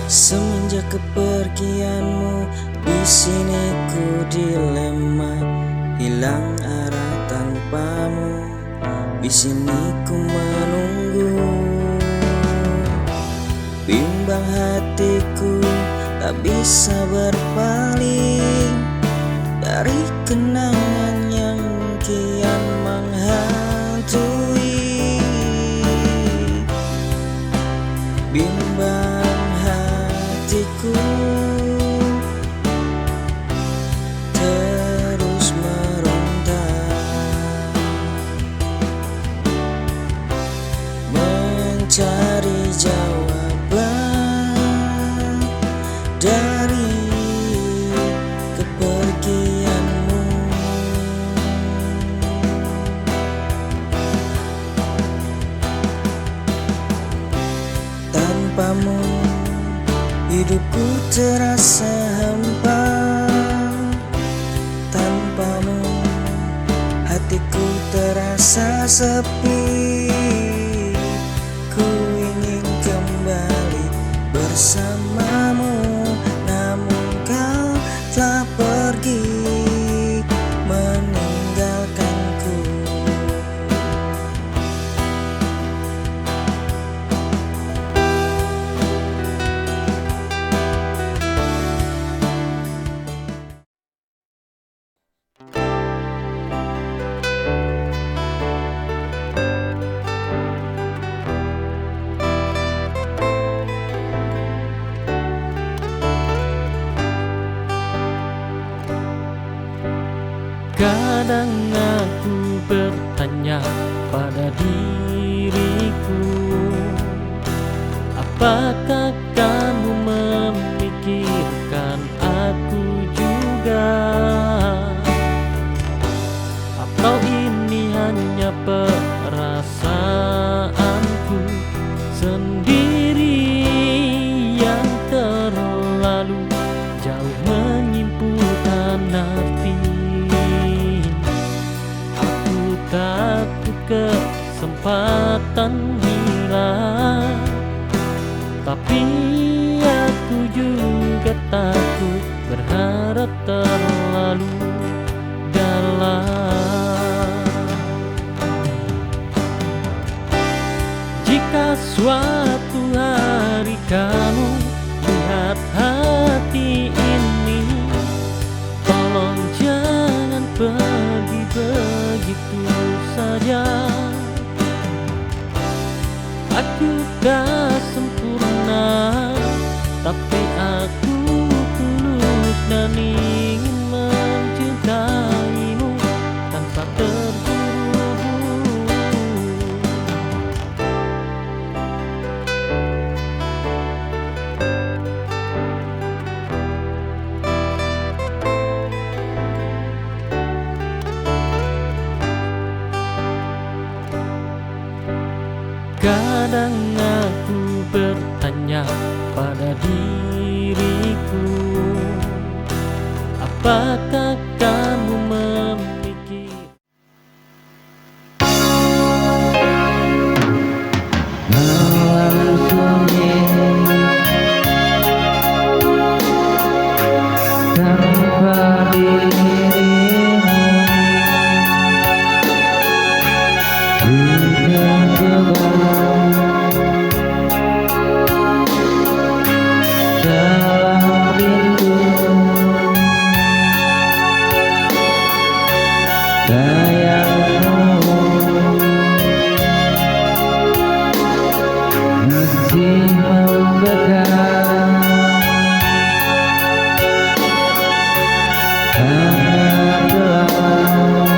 Semenjak kepergianmu, di sini ku dilema, hilang arah tanpamu. Di sini ku menunggu, bimbang hatiku tak bisa berpaling dari kenangan yang kian menghantui. Bimbang hatiku terus meronta, mencari jawaban dari kepergianmu. Tanpamu hidupku terasa hampa, tanpamu hatiku terasa sepi. Ku ingin kembali bersamamu, namun kau telah pergi meninggalkanku. Kadang aku bertanya pada diriku, apa Apakah kamu memikirkan aku juga? Atau ini hanya perasaanku sendiri yang terlalu jauh menyimpulkan arti? Aku takut kesempatan hilang, tapi aku juga takut berharap terlalu dalam. Jika suatu hari kamu lihat hati ini, tolong jangan pergi begitu saja. Aku tak sempurna, tapi aku tulus dan ingin mencintaimu tanpa terburu-buru. Kadang aku bertanya pada diriku, apakah kamu memikir Malam sunyi tanpa dirimu, dalam rindu sayangmu masih membekas hangat gelap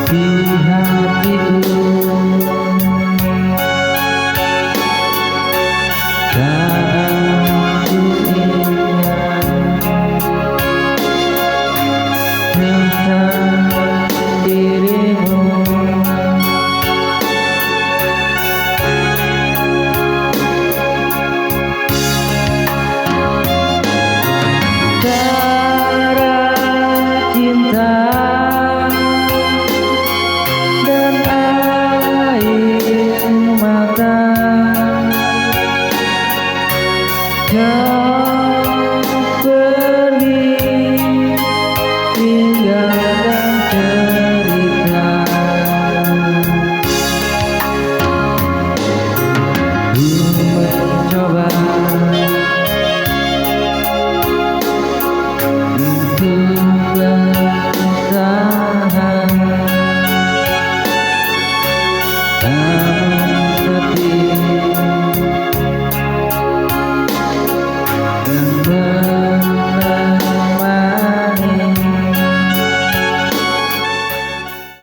di hatiku. Tak aku ingat tentang dirimu. Cara cinta dan air mata kau pergi tinggalkan cerita. Ku mencoba untuk bertahan, namun